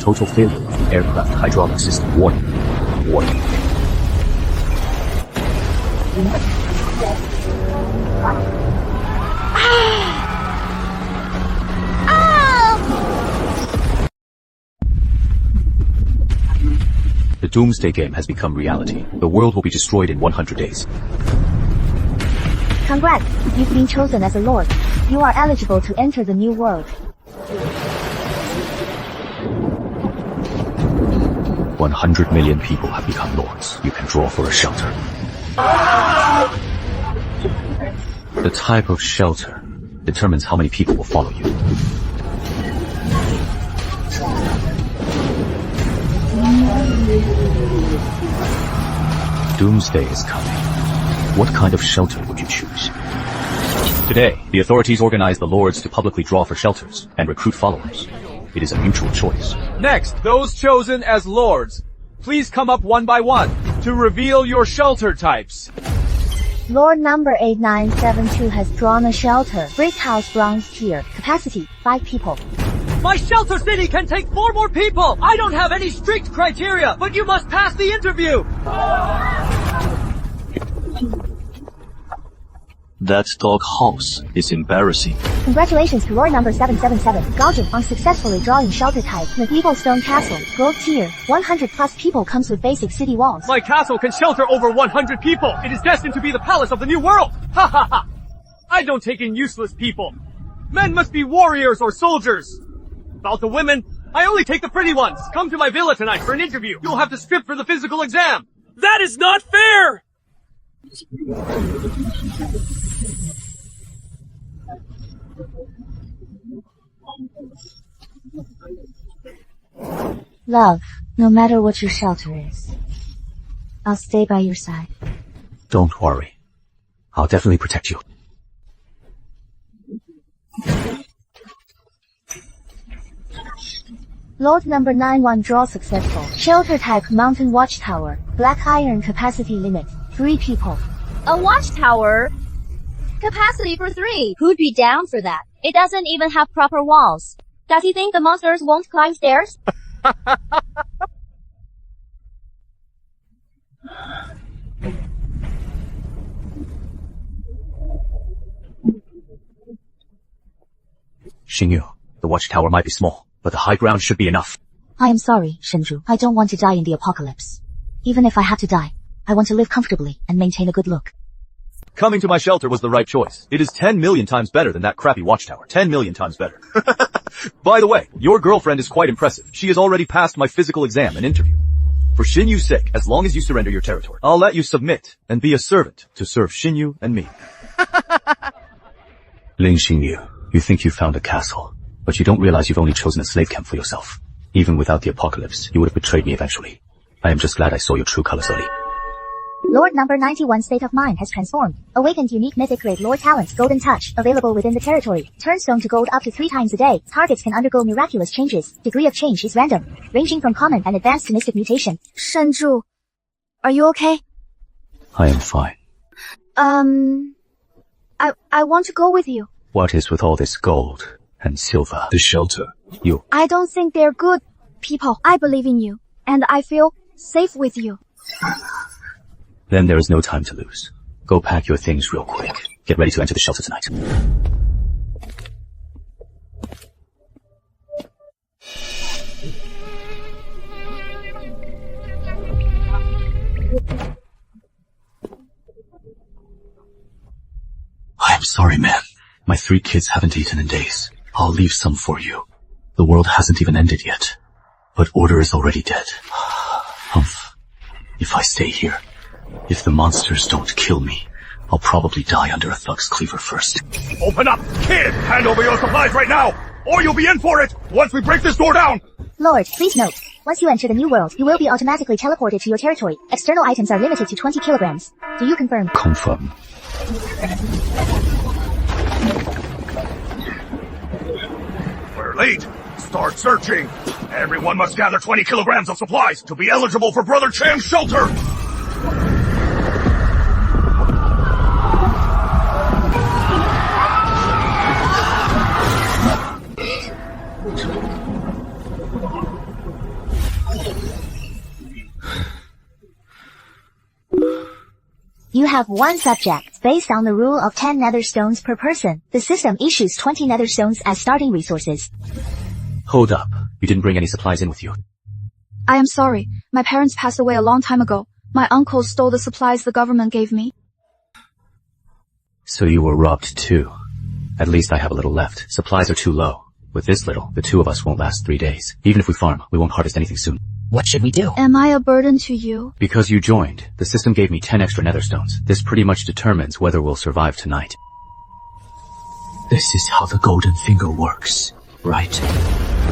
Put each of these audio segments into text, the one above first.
Total failure of the aircraft hydraulic system. Warning. Warning. The Doomsday game has become reality. The world will be destroyed in 100 days. Congrats, you've been chosen as a lord. You are eligible to enter the new world. 100 million people have become lords. You can draw for a shelter. The type of shelter determines how many people will follow you. Doomsday is coming. What kind of shelter would you choose? Today, the authorities organize the lords to publicly draw for shelters and recruit followers. It is a mutual choice. Next, those chosen as lords, please come up one by one to reveal your shelter types. Lord number 8972 has drawn a shelter. Brick house bronze tier. Capacity, 5 people. My shelter city can take 4 more people! I don't have any strict criteria, but you must pass the interview! That dog house is embarrassing. Congratulations to Lord number 777, Gaojin, on successfully drawing shelter type. Medieval stone castle, gold tier, 100 plus people comes with basic city walls. My castle can shelter over 100 people! It is destined to be the palace of the new world! Ha ha ha! I don't take in useless people. Men must be warriors or soldiers. About the women, I only take the pretty ones. Come to my villa tonight for an interview. You'll have to strip for the physical exam. That is not fair! Love, no matter what your shelter is, I'll stay by your side. Don't worry. I'll definitely protect you. Lord number 91 draw successful. Shelter type mountain watchtower. Black iron capacity limit, 3 people. A watchtower? Capacity for 3. Who'd be down for that? It doesn't even have proper walls. Does he think the monsters won't climb stairs? Xingyu, the watchtower might be small, but the high ground should be enough. I am sorry, Shenju. I don't want to die in the apocalypse. Even if I have to die, I want to live comfortably and maintain a good look. Coming to my shelter was the right choice. It is 10 million times better than that crappy watchtower. 10 million times better. By the way, your girlfriend is quite impressive. She has already passed my physical exam and interview. For Xinyu's sake, as long as you surrender your territory, I'll let you submit and be a servant to serve Xinyu and me. Lin Xingyu, you think you found a castle, but you don't realize you've only chosen a slave camp for yourself. Even without the apocalypse, you would have betrayed me eventually. I am just glad I saw your true colors early. Lord number 91 state of mind has transformed. Awakened unique mythic grade lore talents golden touch. Available within the territory. Turn stone to gold up to 3 times a day. Targets can undergo miraculous changes. Degree of change is random. Ranging from common and advanced to mystic mutation. Shenju, are you okay? I am fine. I want to go with you. What is with all this gold and silver? The shelter. You. I don't think they're good people. I believe in you. And I feel safe with you. Then there is no time to lose. Go pack your things real quick. Get ready to enter the shelter tonight. I'm sorry, man. My 3 kids haven't eaten in days. I'll leave some for you. The world hasn't even ended yet. But order is already dead. Humph. If I stay here, if the monsters don't kill me, I'll probably die under a thug's cleaver first. Open up! Kid! Hand over your supplies right now! Or you'll be in for it once we break this door down! Lord, please note, once you enter the new world, you will be automatically teleported to your territory. External items are limited to 20 kilograms. Do you confirm? Confirm. We're late. Start searching. Everyone must gather 20 kilograms of supplies to be eligible for Brother Chan's shelter! You have one subject. Based on the rule of 10 nether stones per person, the system issues 20 nether stones as starting resources. Hold up. You didn't bring any supplies in with you. I am sorry. My parents passed away a long time ago. My uncle stole the supplies the government gave me. So you were robbed too. At least I have a little left. Supplies are too low. With this little, the two of us won't last 3 days. Even if we farm, we won't harvest anything soon. What should we do? Am I a burden to you? Because you joined, the system gave me 10 extra nether stones. This pretty much determines whether we'll survive tonight. This is how the golden finger works, right?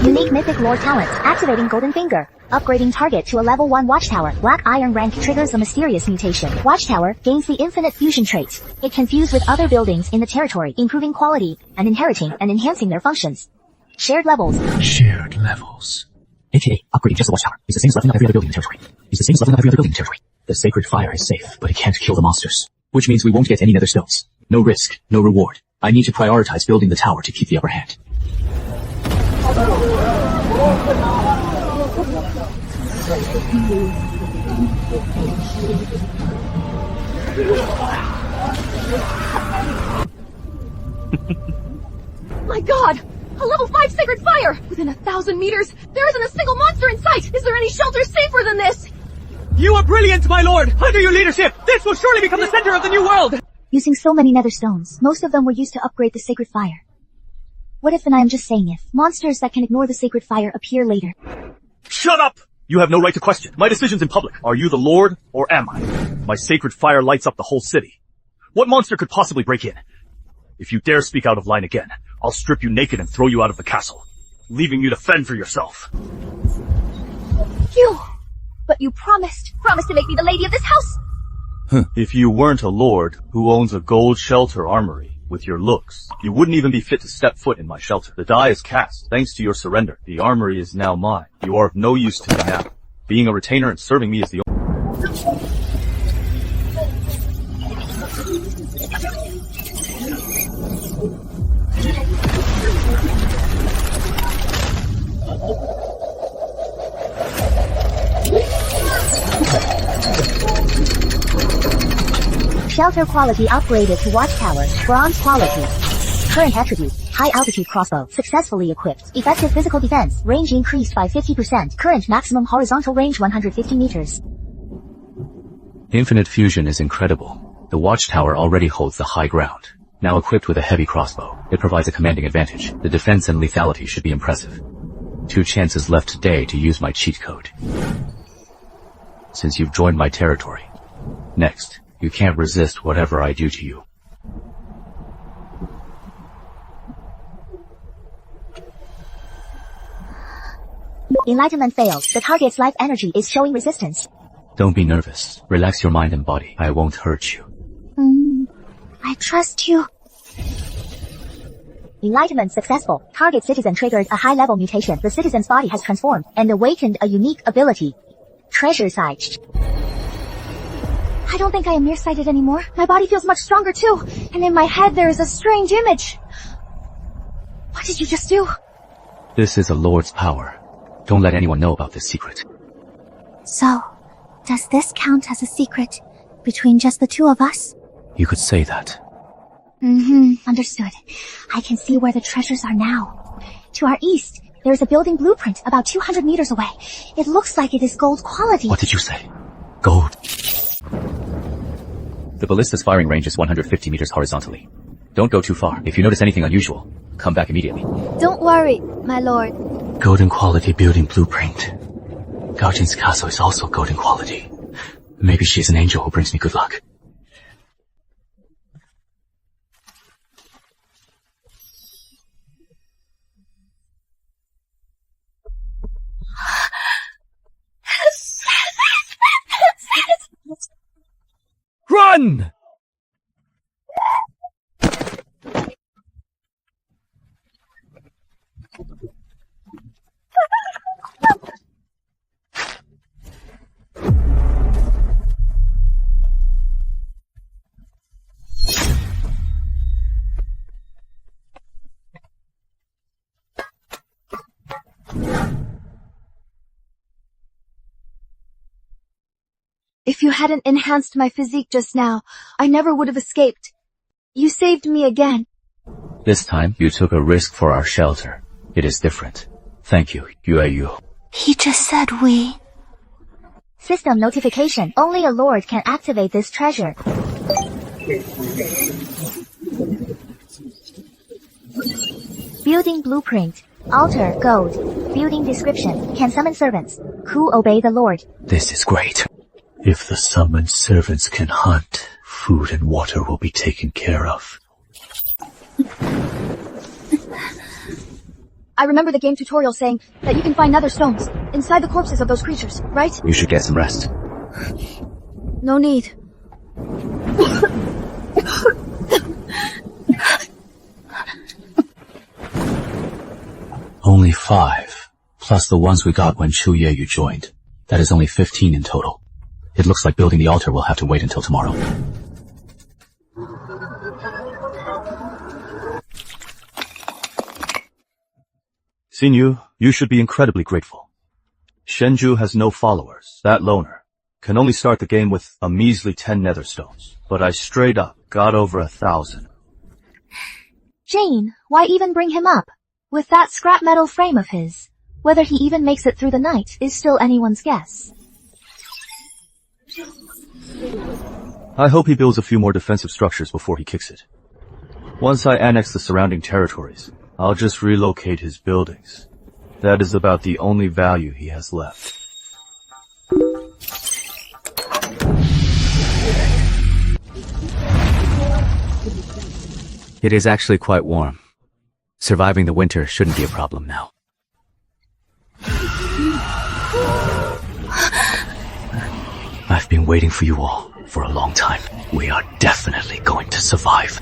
Unique Mythic Lore talent. Activating Golden Finger. Upgrading target to a level 1 Watchtower. Black Iron rank triggers a mysterious mutation. Watchtower gains the infinite fusion trait. It can fuse with other buildings in the territory, improving quality, and inheriting and enhancing their functions. Shared levels. Shared levels. AKA, upgrading just the Watchtower. It's the same as leveling up every other building in the territory. It's the same as leveling up every other building in the territory. The sacred fire is safe, but it can't kill the monsters. Which means we won't get any nether stones. No risk, no reward. I need to prioritize building the tower to keep the upper hand. My god! A level 5 sacred fire! Within 1,000 meters, there isn't a single monster in sight! Is there any shelter safer than this? You are brilliant, my lord! Under your leadership, this will surely become the center of the new world! Using so many nether stones, most of them were used to upgrade the sacred fire. What if, and I am just saying if, monsters that can ignore the sacred fire appear later? Shut up! You have no right to question. My decision's in public. Are you the Lord, or am I? My sacred fire lights up the whole city. What monster could possibly break in? If you dare speak out of line again, I'll strip you naked and throw you out of the castle, leaving you to fend for yourself. But you promised to make me the lady of this house! If you weren't a lord who owns a gold shelter armory, with your looks, you wouldn't even be fit to step foot in my shelter. The die is cast. Thanks to your surrender, the armory is now mine. You are of no use to me now. Being a retainer and serving me is the Shelter quality upgraded to Watchtower. Bronze quality. Current attribute. High altitude crossbow. Successfully equipped. Effective physical defense. Range increased by 50%. Current maximum horizontal range 150 meters. Infinite fusion is incredible. The Watchtower already holds the high ground. Now equipped with a heavy crossbow, it provides a commanding advantage. The defense and lethality should be impressive. 2 chances left today to use my cheat code. Since you've joined my territory. Next, you can't resist whatever I do to you. Enlightenment failed. The target's life energy is showing resistance. Don't be nervous. Relax your mind and body. I won't hurt you. I trust you. Enlightenment successful. Target citizen triggered a high-level mutation. The citizen's body has transformed and awakened a unique ability. Treasure sight. I don't think I am nearsighted anymore. My body feels much stronger too. And in my head there is a strange image. What did you just do? This is a lord's power. Don't let anyone know about this secret. So, does this count as a secret between just the two of us? You could say that. Understood. I can see where the treasures are now. To our east, there is a building blueprint about 200 meters away. It looks like it is gold quality. What did you say? Gold. The ballista's firing range is 150 meters horizontally. Don't go too far. If you notice anything unusual, come back immediately. Don't worry, my lord. Golden quality building blueprint. Gaojin's castle is also golden quality. Maybe she's an angel who brings me good luck. Run! If you hadn't enhanced my physique just now, I never would have escaped. You saved me again. This time, you took a risk for our shelter. It is different. Thank you, Yueyu. He just said we. System notification. Only a lord can activate this treasure. Building blueprint. Altar, gold. Building description. Can summon servants. Who obey the lord. This is great. If the summoned servants can hunt, food and water will be taken care of. I remember the game tutorial saying that you can find nether stones inside the corpses of those creatures, right? You should get some rest. No need. Only 5, plus the ones we got when Chu Yeyu joined. That is only 15 in total. It looks like building the altar will have to wait until tomorrow. Xinyu, you should be incredibly grateful. Shenju has no followers. That loner can only start the game with a measly 10 nether stones. But I straight up got over 1,000. Jane, why even bring him up? With that scrap metal frame of his, whether he even makes it through the night is still anyone's guess. I hope he builds a few more defensive structures before he kicks it. Once I annex the surrounding territories, I'll just relocate his buildings. That is about the only value he has left. It is actually quite warm. Surviving the winter shouldn't be a problem now. I've been waiting for you all for a long time. We are definitely going to survive.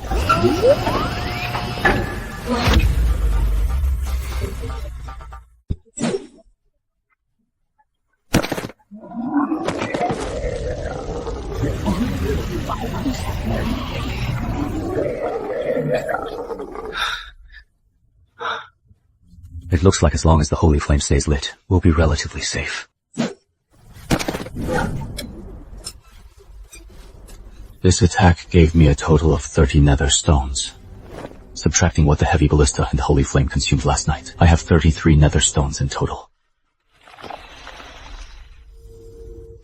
It looks like as long as the holy flame stays lit, we'll be relatively safe. This attack gave me a total of 30 nether stones. Subtracting what the heavy ballista and the holy flame consumed last night, I have 33 nether stones in total.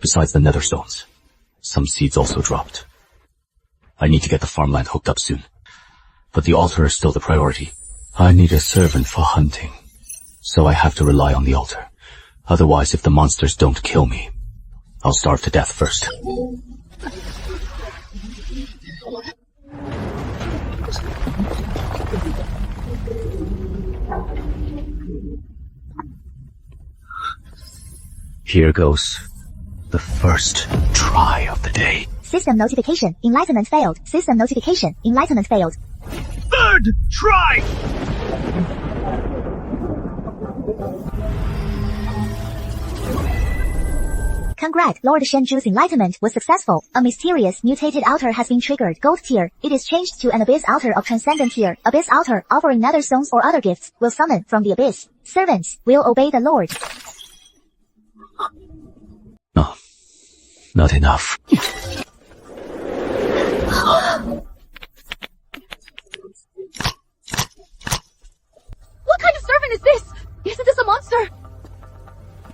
Besides the nether stones, some seeds also dropped. I need to get the farmland hooked up soon. But the altar is still the priority. I need a servant for hunting, so I have to rely on the altar. Otherwise, if the monsters don't kill me, I'll starve to death first. Here goes the first try of the day. System notification. Enlightenment failed. System notification. Enlightenment failed. Third try! Congrats, Lord Shenju's enlightenment was successful. A mysterious mutated altar has been triggered. Gold tier. It is changed to an abyss altar of transcendent tier. Abyss altar, offering nether stones or other gifts, will summon from the abyss. Servants will obey the Lord. No, not enough. What kind of servant is this? Isn't this a monster?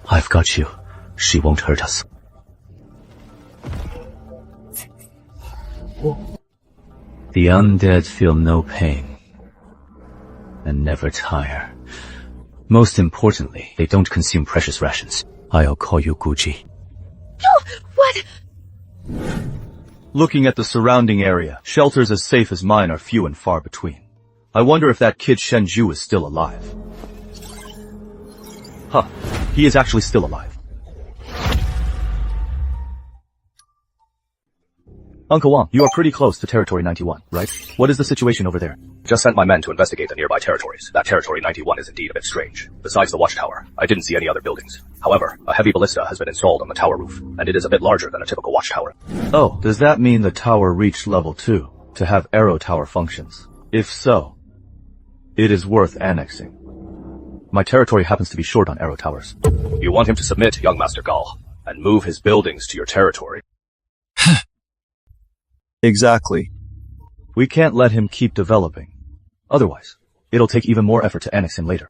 I've got you. She won't hurt us. The undead feel no pain and never tire. Most importantly, they don't consume precious rations. I'll call you Guji. What? Looking at the surrounding area, shelters as safe as mine are few and far between. I wonder if that kid Shenju is still alive. Huh, he is actually still alive. Uncle Wang, you are pretty close to Territory 91, right? What is the situation over there? Just sent my men to investigate the nearby territories. That Territory 91 is indeed a bit strange. Besides the Watchtower, I didn't see any other buildings. However, a heavy ballista has been installed on the tower roof, and it is a bit larger than a typical Watchtower. Oh, does that mean the tower reached level 2 to have arrow tower functions? If so, it is worth annexing. My territory happens to be short on arrow towers. You want him to submit, young Master Gall, and move his buildings to your territory. Exactly. We can't let him keep developing. Otherwise, it'll take even more effort to annex him later.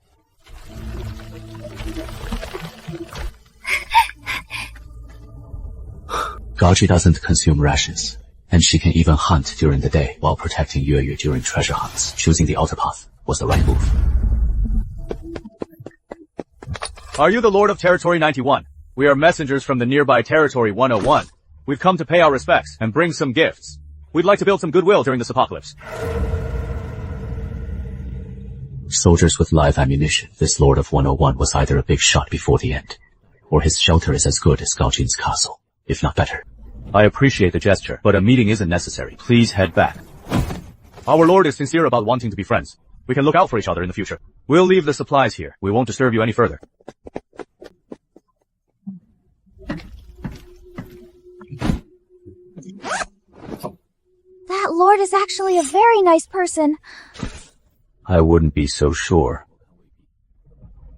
Gaoji doesn't consume rations, and she can even hunt during the day while protecting Yue during treasure hunts. Choosing the altar path was the right move. Are you the Lord of Territory 91? We are messengers from the nearby Territory 101. We've come to pay our respects and bring some gifts. We'd like to build some goodwill during this apocalypse. Soldiers with live ammunition. This Lord of 101 was either a big shot before the end, or his shelter is as good as Gaojin's castle, if not better. I appreciate the gesture, but a meeting isn't necessary. Please head back. Our Lord is sincere about wanting to be friends. We can look out for each other in the future. We'll leave the supplies here. We won't disturb you any further. That lord is actually a very nice person. I wouldn't be so sure.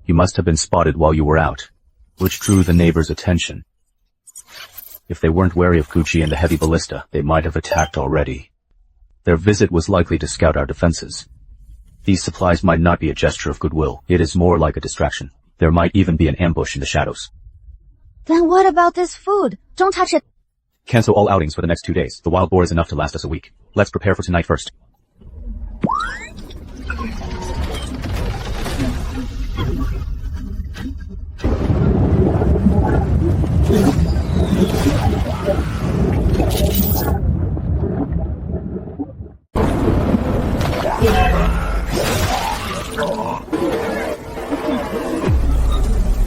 You must have been spotted while you were out, which drew the neighbors' attention. If they weren't wary of Gucci and the heavy ballista, they might have attacked already. Their visit was likely to scout our defenses. These supplies might not be a gesture of goodwill. It is more like a distraction. There might even be an ambush in the shadows. Then what about this food? Don't touch it. Cancel all outings for the next 2 days. The wild boar is enough to last us a week. Let's prepare for tonight first.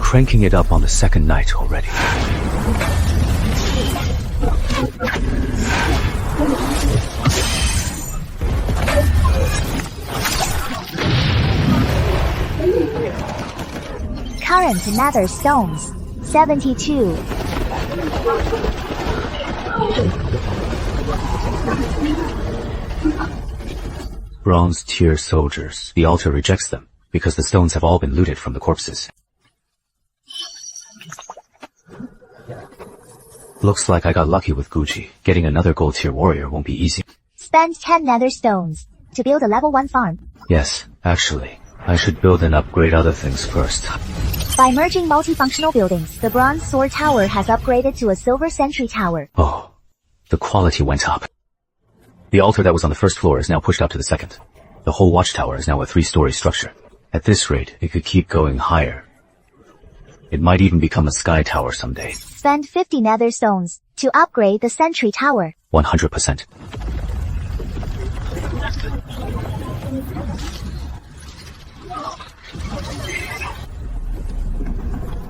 Cranking it up on the second night already. Current nether stones. 72. Bronze tier soldiers. The altar rejects them, because the stones have all been looted from the corpses. Looks like I got lucky with Gucci. Getting another gold tier warrior won't be easy. Spend 10 nether stones to build a level 1 farm. Yes, actually, I should build and upgrade other things first. By merging multifunctional buildings, the bronze sword tower has upgraded to a silver sentry tower. Oh, the quality went up. The altar that was on the first floor is now pushed out to the second. The whole watchtower is now a 3-story structure. At this rate, it could keep going higher. It might even become a sky tower someday. Spend 50 nether stones to upgrade the sentry tower. 100%.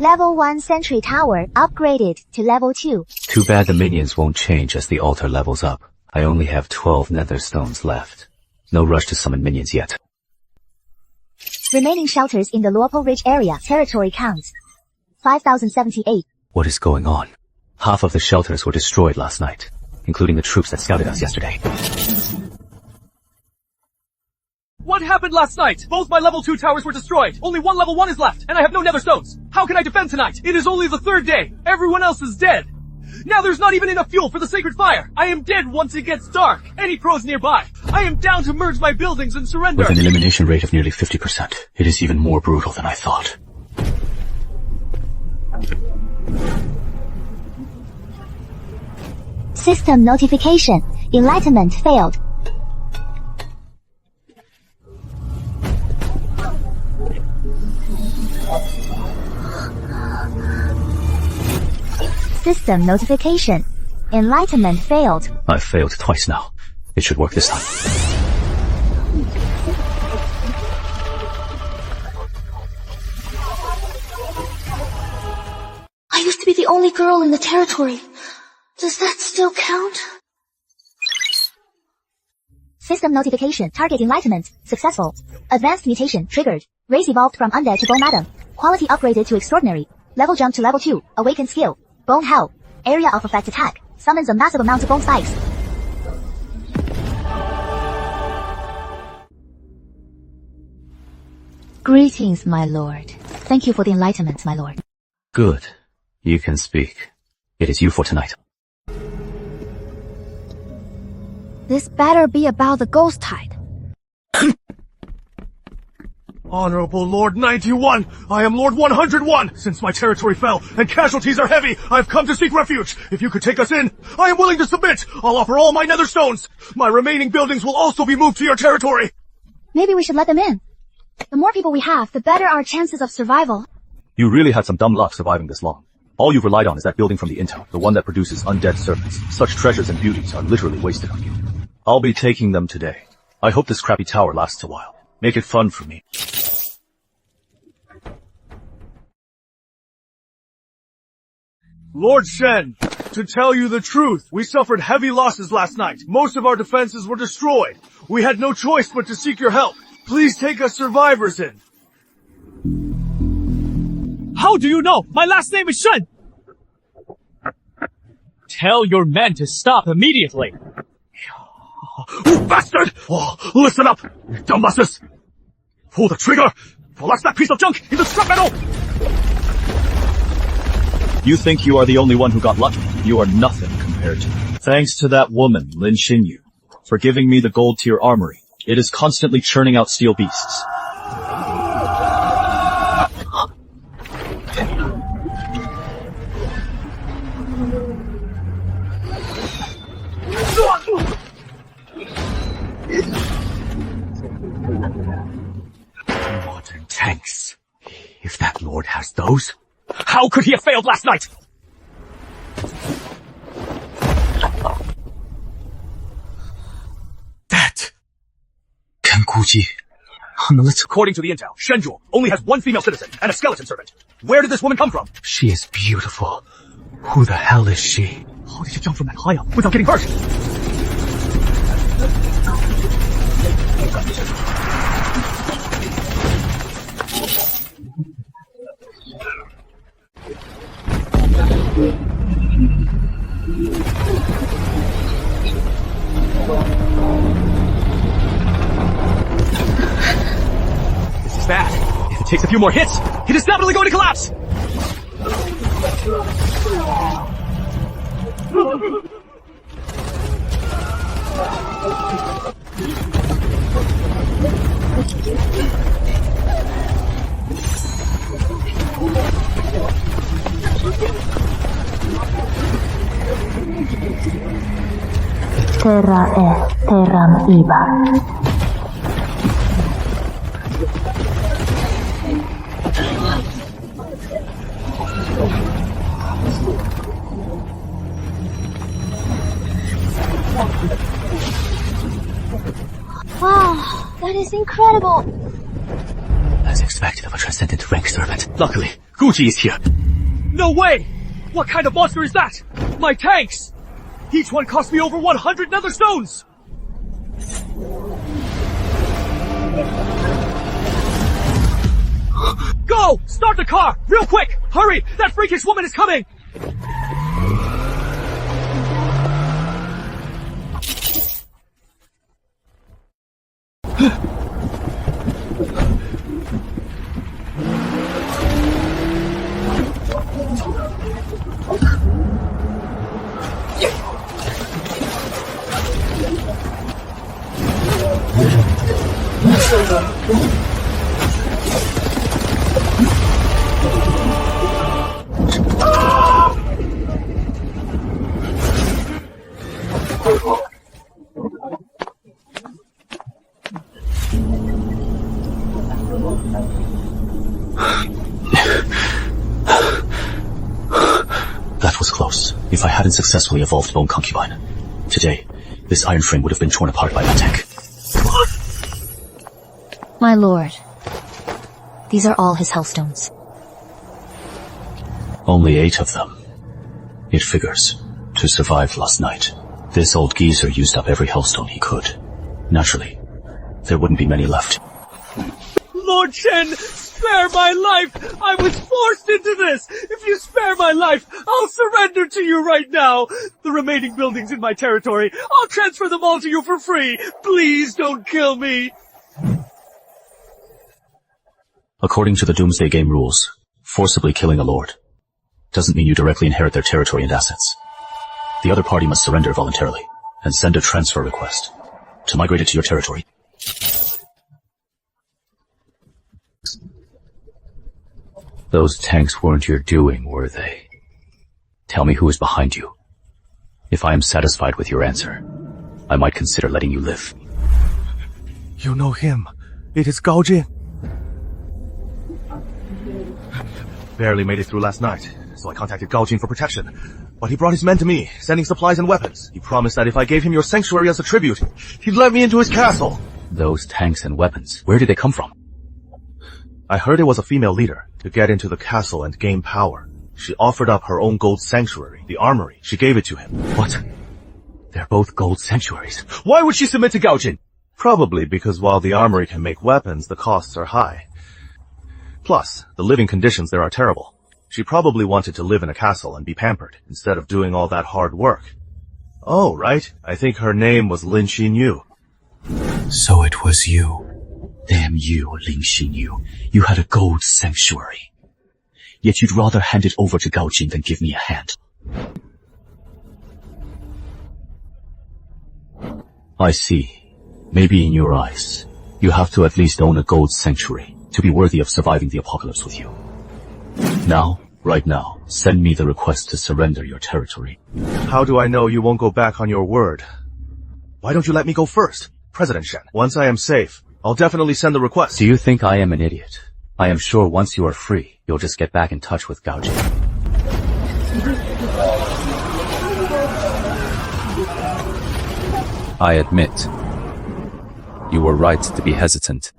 Level 1 sentry tower upgraded to level 2. Too bad the minions won't change as the altar levels up. I only have 12 nether stones left. No rush to summon minions yet. Remaining shelters in the Luopo Ridge area. Territory counts 5,078. What is going on? Half of the shelters were destroyed last night, including the troops that scouted us yesterday. What happened last night? Both my level 2 towers were destroyed. Only one level 1 is left, and I have no nether stones. How can I defend tonight? It is only the 3rd day. Everyone else is dead. Now there's not even enough fuel for the sacred fire. I am dead once it gets dark. Any pros nearby? I am down to merge my buildings and surrender. With an elimination rate of nearly 50%, it is even more brutal than I thought. System notification. Enlightenment failed. System notification. Enlightenment failed. I've failed twice now. It should work this time. I used to be the only girl in the territory. Does that still count? System notification. Target enlightenment. Successful. Advanced mutation triggered. Race evolved from undead to bone madam. Quality upgraded to extraordinary. Level jump to level 2. Awakened skill. Bone hell. Area of effect attack. Summons a massive amount of bone spikes. Greetings, my lord. Thank you for the enlightenment, my lord. Good. You can speak. It is you for tonight. This better be about the ghost tide. Honorable Lord 91, I am Lord 101. Since my territory fell and casualties are heavy, I've come to seek refuge. If you could take us in, I am willing to submit. I'll offer all my nether stones. My remaining buildings will also be moved to your territory. Maybe we should let them in. The more people we have, the better our chances of survival. You really had some dumb luck surviving this long. All you've relied on is that building from the intel, the one that produces undead servants. Such treasures and beauties are literally wasted on you. I'll be taking them today. I hope this crappy tower lasts a while. Make it fun for me. Lord Shen, to tell you the truth, we suffered heavy losses last night. Most of our defenses were destroyed. We had no choice but to seek your help. Please take us survivors in. How do you know? My last name is Shen! Tell your men to stop immediately. You bastard! Oh, listen up, you dumbasses! Pull the trigger! Blast that piece of junk into scrap metal! You think you are the only one who got lucky. You are nothing compared to me. Thanks to that woman, Lin Xinyu, for giving me the gold tier armory. It is constantly churning out steel beasts. Modern tanks. If that lord has those... How could he have failed last night? That... According to the intel, Shenju only has one female citizen and a skeleton servant. Where did this woman come from? She is beautiful. Who the hell is she? How did she jump from that high up without getting hurt? This is bad. If it takes a few more hits, it is definitely going to collapse! Terra est terram iba. Wow, that is incredible. As expected of a transcendent rank servant. Luckily, Guji is here. No way! What kind of monster is that? My tanks! Each one cost me over 100 nether stones! Go! Start the car! Real quick! Hurry! That freakish woman is coming! That was close. If I hadn't successfully evolved Bone Concubine, today, this iron frame would have been torn apart by that tank. My lord, these are all his hellstones. Only 8 of them. It figures. To survive last night, this old geezer used up every hellstone he could. Naturally, there wouldn't be many left. Lord Shen, spare my life! I was forced into this! If you spare my life, I'll surrender to you right now! The remaining buildings in my territory, I'll transfer them all to you for free! Please don't kill me! According to the Doomsday Game rules, forcibly killing a lord doesn't mean you directly inherit their territory and assets. The other party must surrender voluntarily. and send a transfer request to migrate it to your territory. Those tanks weren't your doing, were they? Tell me who is behind you. If I am satisfied with your answer, I might consider letting you live. You know him. It is Gao Jin. Barely made it through last night, so I contacted Gao Jin for protection. But he brought his men to me, sending supplies and weapons. He promised that if I gave him your sanctuary as a tribute, he'd let me into his castle. Those tanks and weapons, where did they come from? I heard it was a female leader to get into the castle and gain power. She offered up her own gold sanctuary, the armory. She gave it to him. What? They're both gold sanctuaries. Why would she submit to Gao Jin? Probably because while the armory can make weapons, the costs are high. Plus, the living conditions there are terrible. She probably wanted to live in a castle and be pampered, instead of doing all that hard work. Oh, right. I think her name was Lin Xinyu. So it was you. Damn you, Lin Xinyu. You had a gold sanctuary. Yet you'd rather hand it over to Gao Jin than give me a hand. I see. Maybe in your eyes, you have to at least own a gold sanctuary to be worthy of surviving the apocalypse with you. Now, right now, send me the request to surrender your territory. How do I know you won't go back on your word? Why don't you let me go first, President Shen? Once I am safe, I'll definitely send the request. Do you think I am an idiot? I am sure once you are free, you'll just get back in touch with Gao Jin. I admit, you were right to be hesitant.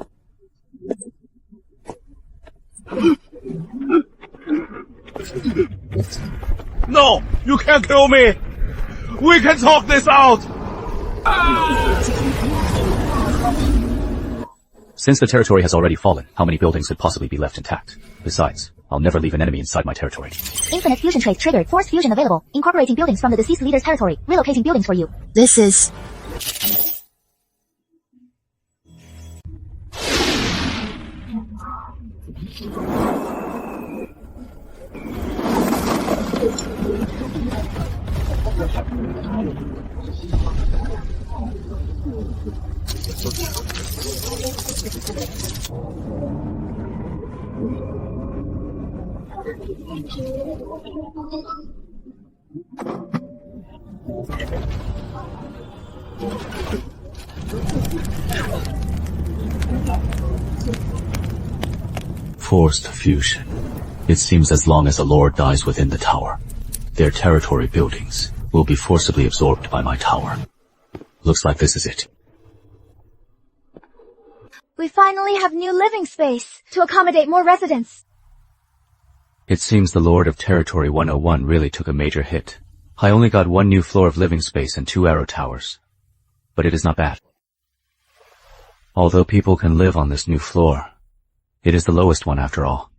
No! You can't kill me! We can talk this out! Since the territory has already fallen, how many buildings could possibly be left intact? Besides, I'll never leave an enemy inside my territory. Infinite fusion trait triggered. Force fusion available. Incorporating buildings from the deceased leader's territory. Relocating buildings for you. This is... Forced fusion. It seems as long as a lord dies within the tower, their territory buildings will be forcibly absorbed by my tower. Looks like this is it. We finally have new living space to accommodate more residents. It seems the Lord of Territory 101 really took a major hit. I only got 1 new floor of living space and 2 arrow towers. But it is not bad. Although people can live on this new floor, it is the lowest one after all.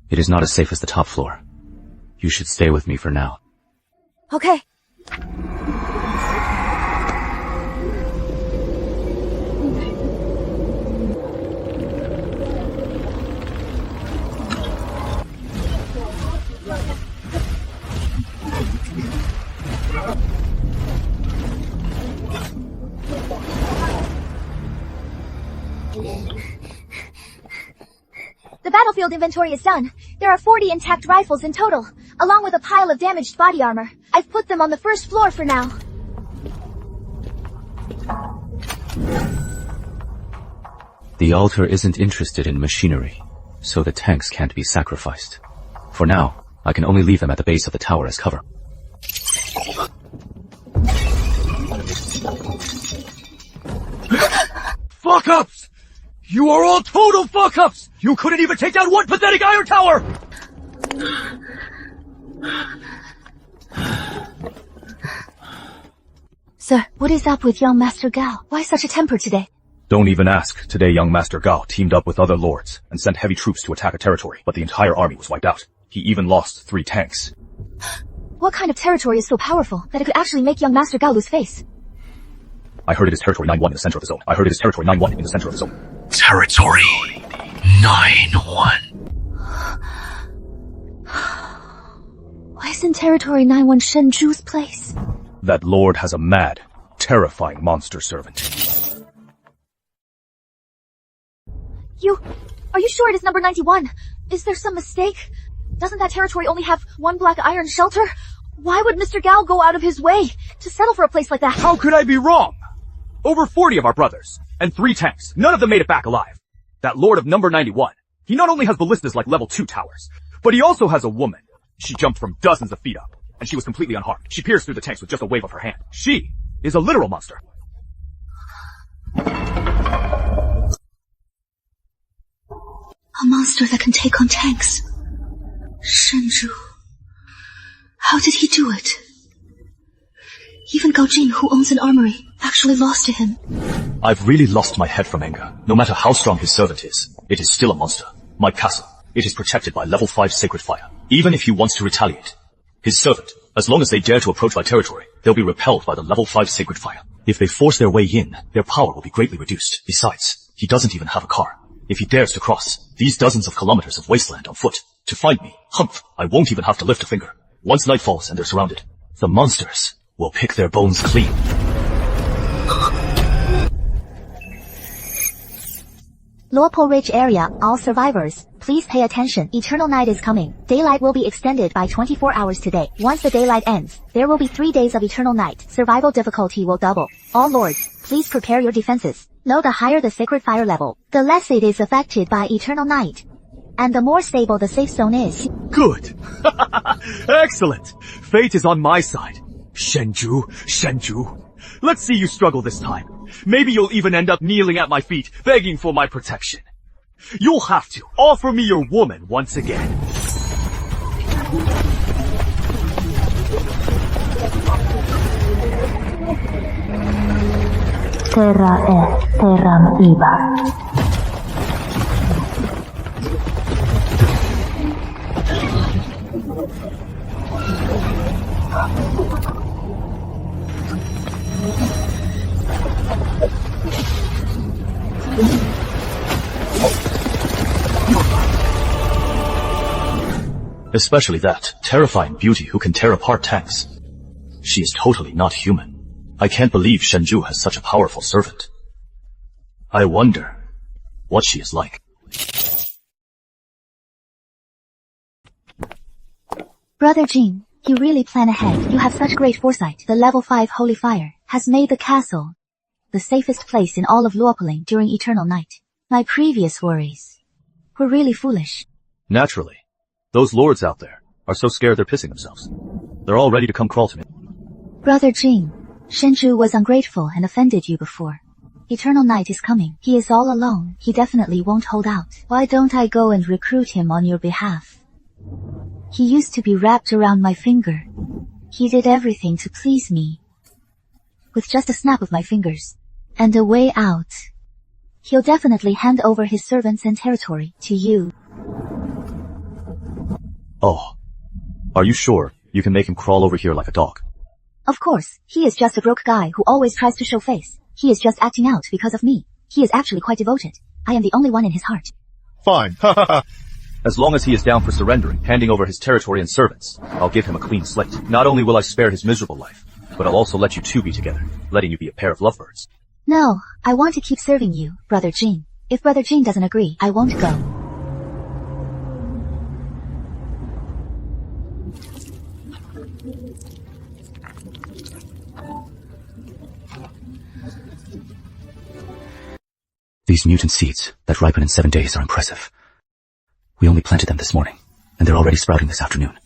It is not as safe as the top floor. You should stay with me for now. Okay. The battlefield inventory is done. There are 40 intact rifles in total, along with a pile of damaged body armor. I've put them on the first floor for now. The altar isn't interested in machinery, so the tanks can't be sacrificed. For now, I can only leave them at the base of the tower as cover. Fuck-ups! You are all total fuck-ups! You couldn't even take down 1 pathetic iron tower! Sir, what is up with young Master Gao? Why such a temper today? Don't even ask. Today, young Master Gao teamed up with other lords and sent heavy troops to attack a territory, but the entire army was wiped out. He even lost 3 tanks. What kind of territory is so powerful that it could actually make young Master Gao lose face? I heard it is Territory 9-1 in the center of the zone. I heard it is Territory 9-1 in the center of the zone. Territory 9-1. Why isn't Territory 9-1 Shen Zhu's place? That lord has a mad, terrifying monster servant. Are you sure it is number 91? Is there some mistake? Doesn't that territory only have one black iron shelter? Why would Mr. Gao go out of his way to settle for a place like that? How could I be wrong? Over 40 of our brothers, and 3 tanks. None of them made it back alive. That lord of number 91, he not only has ballistas like level 2 towers, but he also has a woman. She jumped from dozens of feet up, and she was completely unharmed. She pierced through the tanks with just a wave of her hand. She is a literal monster. A monster that can take on tanks. Shenju. How did he do it? Even Gao Jing, who owns an armory, actually lost to him. I've really lost my head from anger. No matter how strong his servant is, it is still a monster. My castle, it is protected by level 5 sacred fire. Even if he wants to retaliate, his servant, as long as they dare to approach my territory, they'll be repelled by the level 5 sacred fire. If they force their way in, their power will be greatly reduced. Besides, he doesn't even have a car. If he dares to cross these dozens of kilometers of wasteland on foot to find me, humph, I won't even have to lift a finger. Once night falls and they're surrounded, the monsters will pick their bones clean. Luopo Ridge area, all survivors, please pay attention. Eternal night is coming. Daylight will be extended by 24 hours today. Once the daylight ends, there will be 3 days of eternal night. Survival difficulty will double. All lords, please prepare your defenses. Know the higher the sacred fire level, the less it is affected by eternal night. And the more stable the safe zone is. Good. Excellent. Fate is on my side. Shenju. Let's see you struggle this time. Maybe you'll even end up kneeling at my feet, begging for my protection. You'll have to offer me your woman once again. Terra est terram iba. Especially that terrifying beauty who can tear apart tanks. She is totally not human. I can't believe Shenju has such a powerful servant. I wonder what she is like. Brother Jing, you really plan ahead. You have such great foresight. The level 5 holy fire has made the castle the safest place in all of Luopoling during eternal night. My previous worries were really foolish. Naturally. Those lords out there are so scared they're pissing themselves. They're all ready to come crawl to me. Brother Jing, Shenju was ungrateful and offended you before. Eternal night is coming. He is all alone. He definitely won't hold out. Why don't I go and recruit him on your behalf? He used to be wrapped around my finger. He did everything to please me. With just a snap of my fingers and a way out, he'll definitely hand over his servants and territory to you. Oh, are you sure you can make him crawl over here like a dog? Of course, he is just a broke guy who always tries to show face. He is just acting out because of me. He is actually quite devoted. I am the only one in his heart. Fine. As long as he is down for surrendering, handing over his territory and servants, I'll give him a clean slate. Not only will I spare his miserable life, but I'll also let you two be together, letting you be a pair of lovebirds. No, I want to keep serving you, Brother Jing. If Brother Jing doesn't agree, I won't go. These mutant seeds that ripen in 7 days are impressive. We only planted them this morning, and they're already sprouting this afternoon.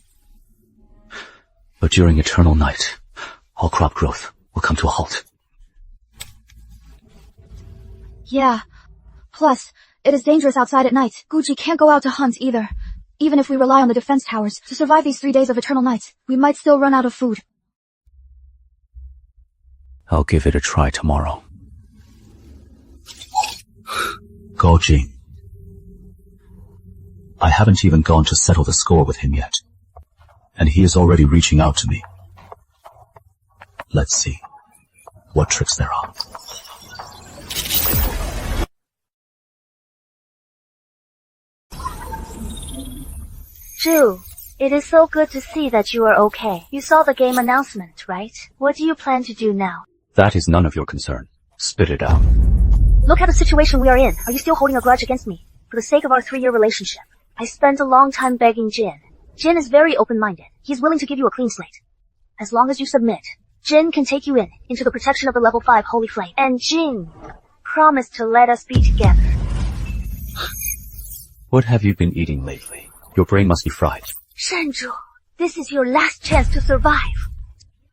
But during eternal night, all crop growth will come to a halt. Yeah. Plus, it is dangerous outside at night. Guji can't go out to hunt either. Even if we rely on the defense towers to survive these 3 days of eternal night, we might still run out of food. I'll give it a try tomorrow. Gao Jing. I haven't even gone to settle the score with him yet, and he is already reaching out to me. Let's see what tricks there are. Zhu, it is so good to see that you are okay. You saw the game announcement, right? What do you plan to do now? That is none of your concern. Spit it out. Look at the situation we are in. Are you still holding a grudge against me? For the sake of our 3-year relationship, I spent a long time begging Jin. Jin is very open-minded. He's willing to give you a clean slate. As long as you submit, Jin can take you into the protection of the level 5 Holy Flame. And Jin promised to let us be together. What have you been eating lately? Your brain must be fried. Shenju, this is your last chance to survive.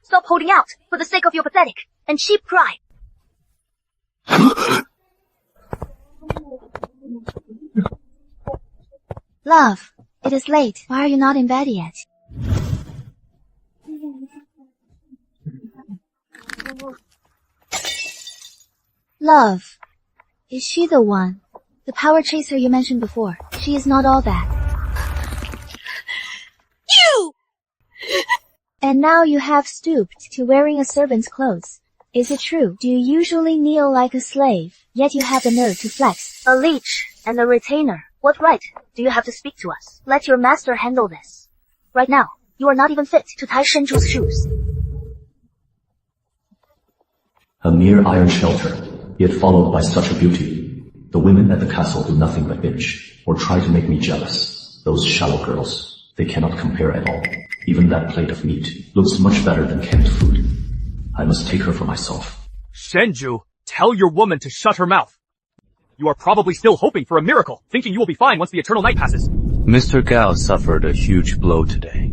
Stop holding out for the sake of your pathetic and cheap pride. Love, it is late. Why are you not in bed yet? Love, is she the one? The power chaser you mentioned before. She is not all that. You! And now you have stooped to wearing a servant's clothes. Is it true? Do you usually kneel like a slave, yet you have the nerve to flex? A leech and a retainer. What right do you have to speak to us? Let your master handle this. Right now, you are not even fit to tie Shenju's shoes. A mere iron shelter, yet followed by such a beauty. The women at the castle do nothing but bitch, or try to make me jealous. Those shallow girls, they cannot compare at all. Even that plate of meat looks much better than canned food. I must take her for myself. Shenju, tell your woman to shut her mouth. You are probably still hoping for a miracle, thinking you will be fine once the eternal night passes. Mr. Gao suffered a huge blow today.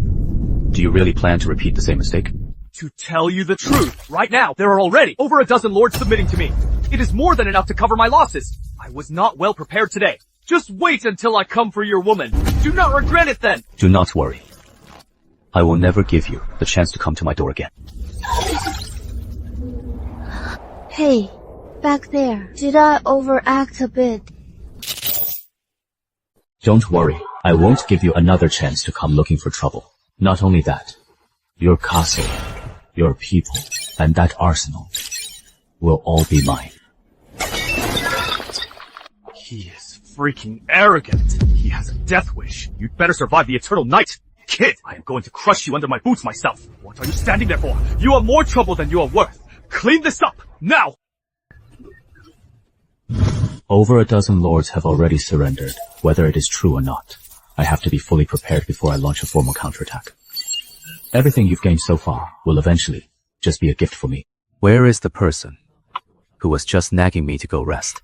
Do you really plan to repeat the same mistake? To tell you the truth, right now, there are already over a dozen lords submitting to me. It is more than enough to cover my losses. I was not well prepared today. Just wait until I come for your woman. Do not regret it then. Do not worry. I will never give you the chance to come to my door again. Hey, back there. Did I overact a bit? Don't worry, I won't give you another chance to come looking for trouble. Not only that, your castle, your people, and that arsenal will all be mine. He is freaking arrogant. He has a death wish. You'd better survive the eternal night. Kid, I am going to crush you under my boots myself. What are you standing there for? You are more trouble than you are worth. Clean this up, now! Over a dozen lords have already surrendered, whether it is true or not. I have to be fully prepared before I launch a formal counterattack. Everything you've gained so far will eventually just be a gift for me. Where is the person who was just nagging me to go rest?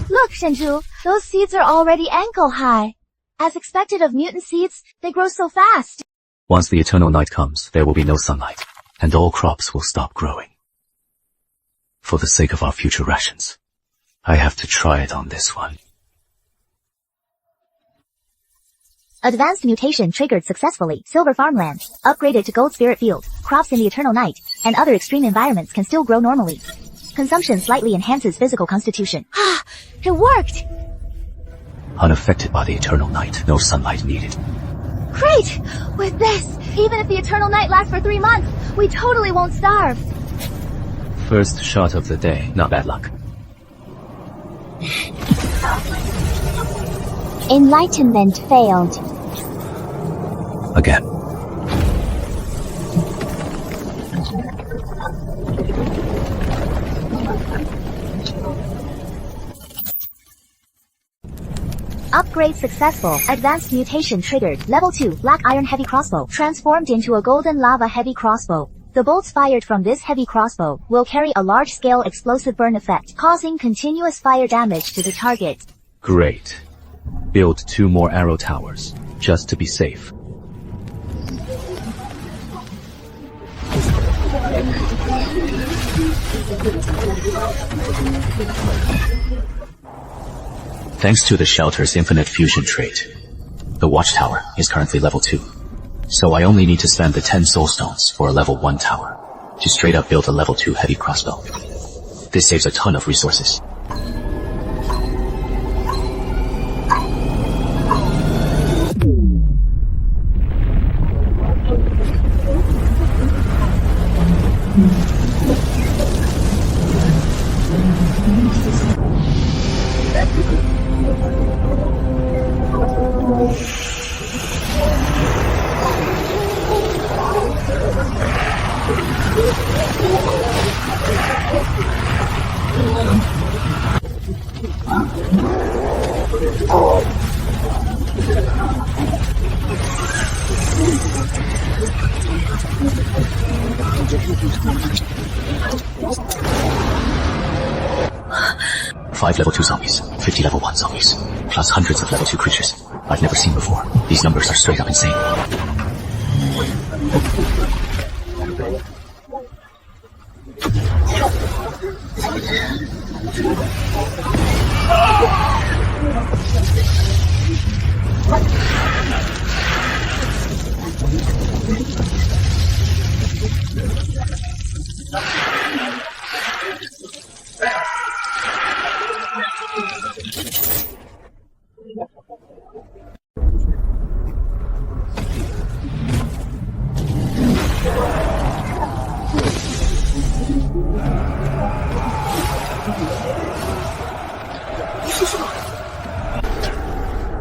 Look, Shenju, those seeds are already ankle high. As expected of mutant seeds, they grow so fast. Once the eternal night comes, there will be no sunlight, and all crops will stop growing. For the sake of our future rations, I have to try it on this one. Advanced mutation triggered successfully. Silver farmland, upgraded to gold spirit field. Crops in the eternal night, and other extreme environments can still grow normally. Consumption slightly enhances physical constitution. Ah, it worked! Unaffected by the eternal night, no sunlight needed. Great! With this, even if the eternal night lasts for 3 months, we totally won't starve. First shot of the day, not bad luck. Enlightenment failed. Again. Upgrade successful. Advanced mutation triggered. Level 2, black iron heavy crossbow. Transformed into a golden lava heavy crossbow. The bolts fired from this heavy crossbow will carry a large-scale explosive burn effect, causing continuous fire damage to the target. Great. Build 2 more arrow towers, just to be safe. Thanks to the shelter's infinite fusion trait, the Watchtower is currently level 2. So I only need to spend the 10 soul stones for a level 1 tower to straight up build a level 2 heavy crossbow. This saves a ton of resources. Five level 2 zombies, 50 level 1 zombies, plus hundreds of level 2 creatures I've never seen before. These numbers are straight up insane.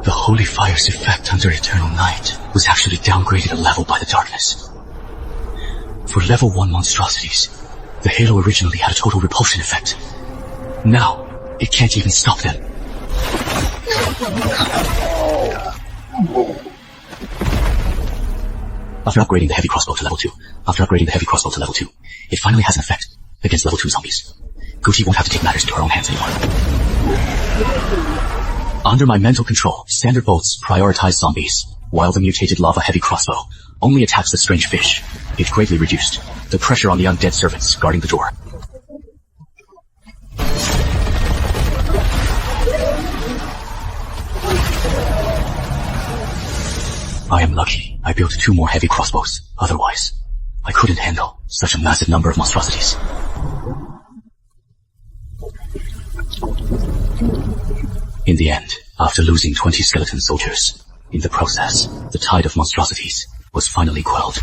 The Holy Fire's effect under Eternal Night was actually downgraded a level by the darkness. For level 1 monstrosities, the halo originally had a total repulsion effect. Now, it can't even stop them. After upgrading the heavy crossbow to level 2, it finally has an effect against level 2 zombies. Gucci won't have to take matters into her own hands anymore. Under my mental control, standard bolts prioritize zombies, while the mutated lava heavy crossbow only attacks the strange fish. It greatly reduced the pressure on the undead servants guarding the door. I am lucky I built 2 more heavy crossbows. Otherwise, I couldn't handle such a massive number of monstrosities. In the end, after losing 20 skeleton soldiers, in the process, the tide of monstrosities was finally quelled.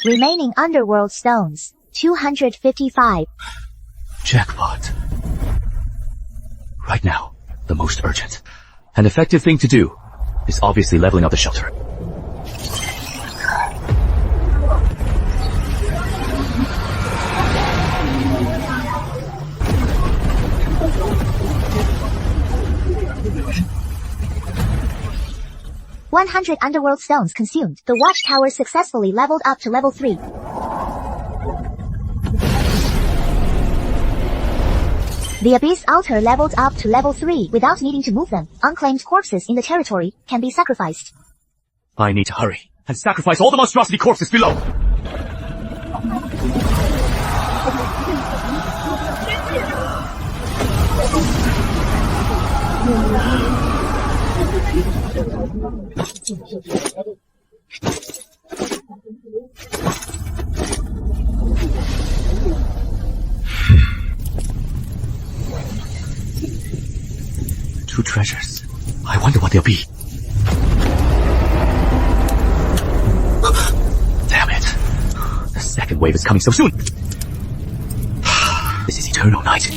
Remaining underworld stones, 255. Jackpot. Right now, the most urgent and effective thing to do is obviously leveling up the shelter. $100 underworld stones consumed. The Watchtower successfully leveled up to level 3. The Abyss Altar leveled up to level 3 without needing to move them. Unclaimed corpses in the territory can be sacrificed. I need to hurry and sacrifice all the monstrosity corpses below. Two treasures. I wonder what they'll be. Damn it. The second wave is coming so soon. This is Eternal Night.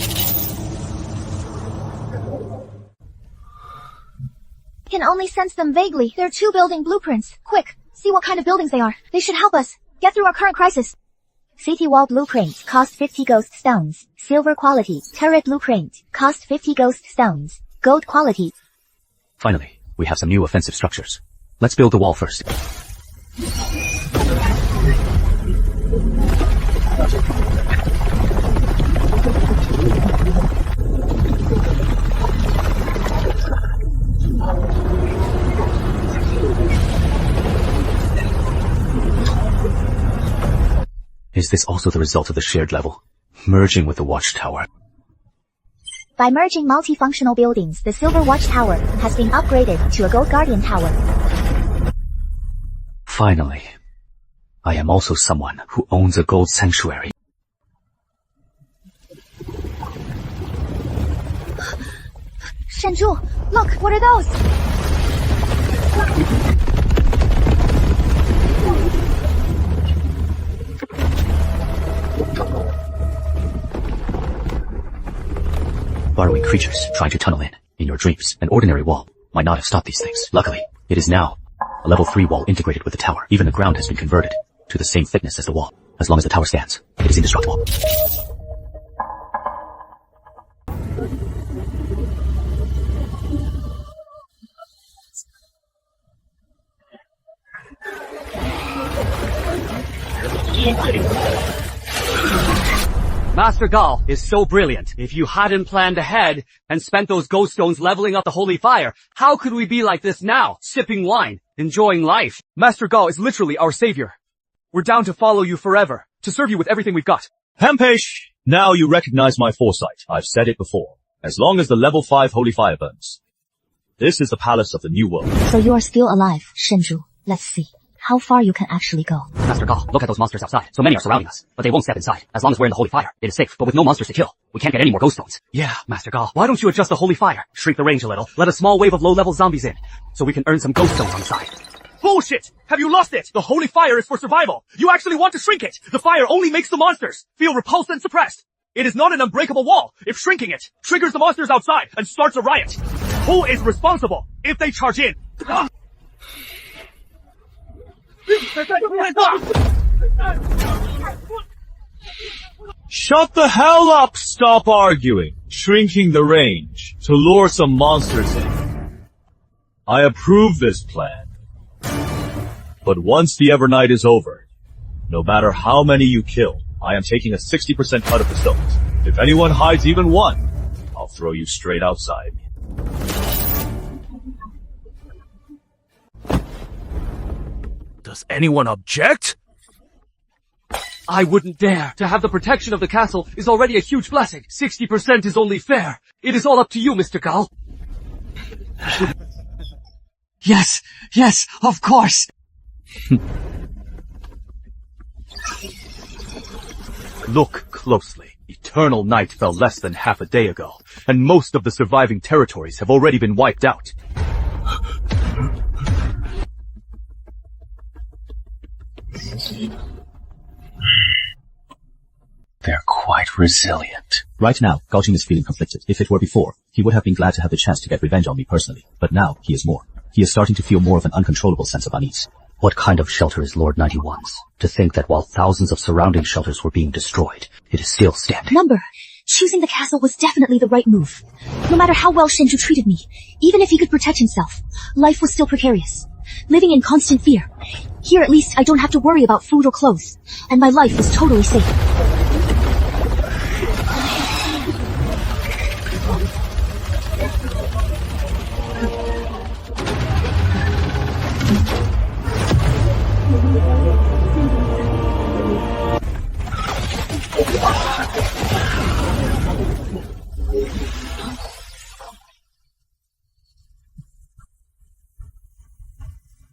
Can only sense them vaguely. They're 2 building blueprints. Quick, see what kind of buildings they are. They should help us get through our current crisis. City wall blueprint, cost 50 ghost stones. Silver quality. Turret blueprint, cost 50 ghost stones. Gold quality. Finally, we have some new offensive structures. Let's build the wall first. Is this also the result of the shared level, merging with the Watchtower? By merging multifunctional buildings, the Silver Watchtower has been upgraded to a Gold Guardian Tower. Finally, I am also someone who owns a gold sanctuary. Shenju, look, what are those? Burrowing creatures trying to tunnel in your dreams. An ordinary wall might not have stopped these things. Luckily, it is now a level 3 wall integrated with the tower. Even the ground has been converted to the same thickness as the wall. As long as the tower stands, it is indestructible. Master Gall is so brilliant. If you hadn't planned ahead and spent those ghost stones leveling up the holy fire, how could we be like this now, sipping wine, enjoying life? Master Gall is literally our savior. We're down to follow you forever, to serve you with everything we've got. Hempesh, now you recognize my foresight. I've said it before. As long as the level 5 holy fire burns. This is the palace of the new world. So you are still alive, Shenju. Let's see how far you can actually go. Master Gall, look at those monsters outside. So many are surrounding us, but they won't step inside. As long as we're in the holy fire, it is safe. But with no monsters to kill, we can't get any more ghost stones. Yeah, Master Gall, why don't you adjust the holy fire? Shrink the range a little, let a small wave of low-level zombies in, so we can earn some ghost stones on the side. Bullshit! Have you lost it? The holy fire is for survival. You actually want to shrink it. The fire only makes the monsters feel repulsed and suppressed. It is not an unbreakable wall. If shrinking it triggers the monsters outside and starts a riot, who is responsible if they charge in? Shut the hell up! Stop arguing. Shrinking the range to lure some monsters in. I approve this plan. But once the Evernight is over, no matter how many you kill, I am taking a 60% cut of the stones. If anyone hides even one, I'll throw you straight outside. Does anyone object? I wouldn't dare. To have the protection of the castle is already a huge blessing. 60% is only fair. It is all up to you, Mr. Gall. Yes, of course. Look closely. Eternal Night fell less than half a day ago, and most of the surviving territories have already been wiped out. They're quite resilient. Right now, Gaojin is feeling conflicted. If it were before, he would have been glad to have the chance to get revenge on me personally. But now, he is more. He is starting to feel more of an uncontrollable sense of unease. What kind of shelter is Lord 91's? To think that while thousands of surrounding shelters were being destroyed, it is still standing. Number, choosing the castle was definitely the right move. No matter how well Shenju treated me, even if he could protect himself, life was still precarious. Living in constant fear. Here at least I don't have to worry about food or clothes, and my life is totally safe.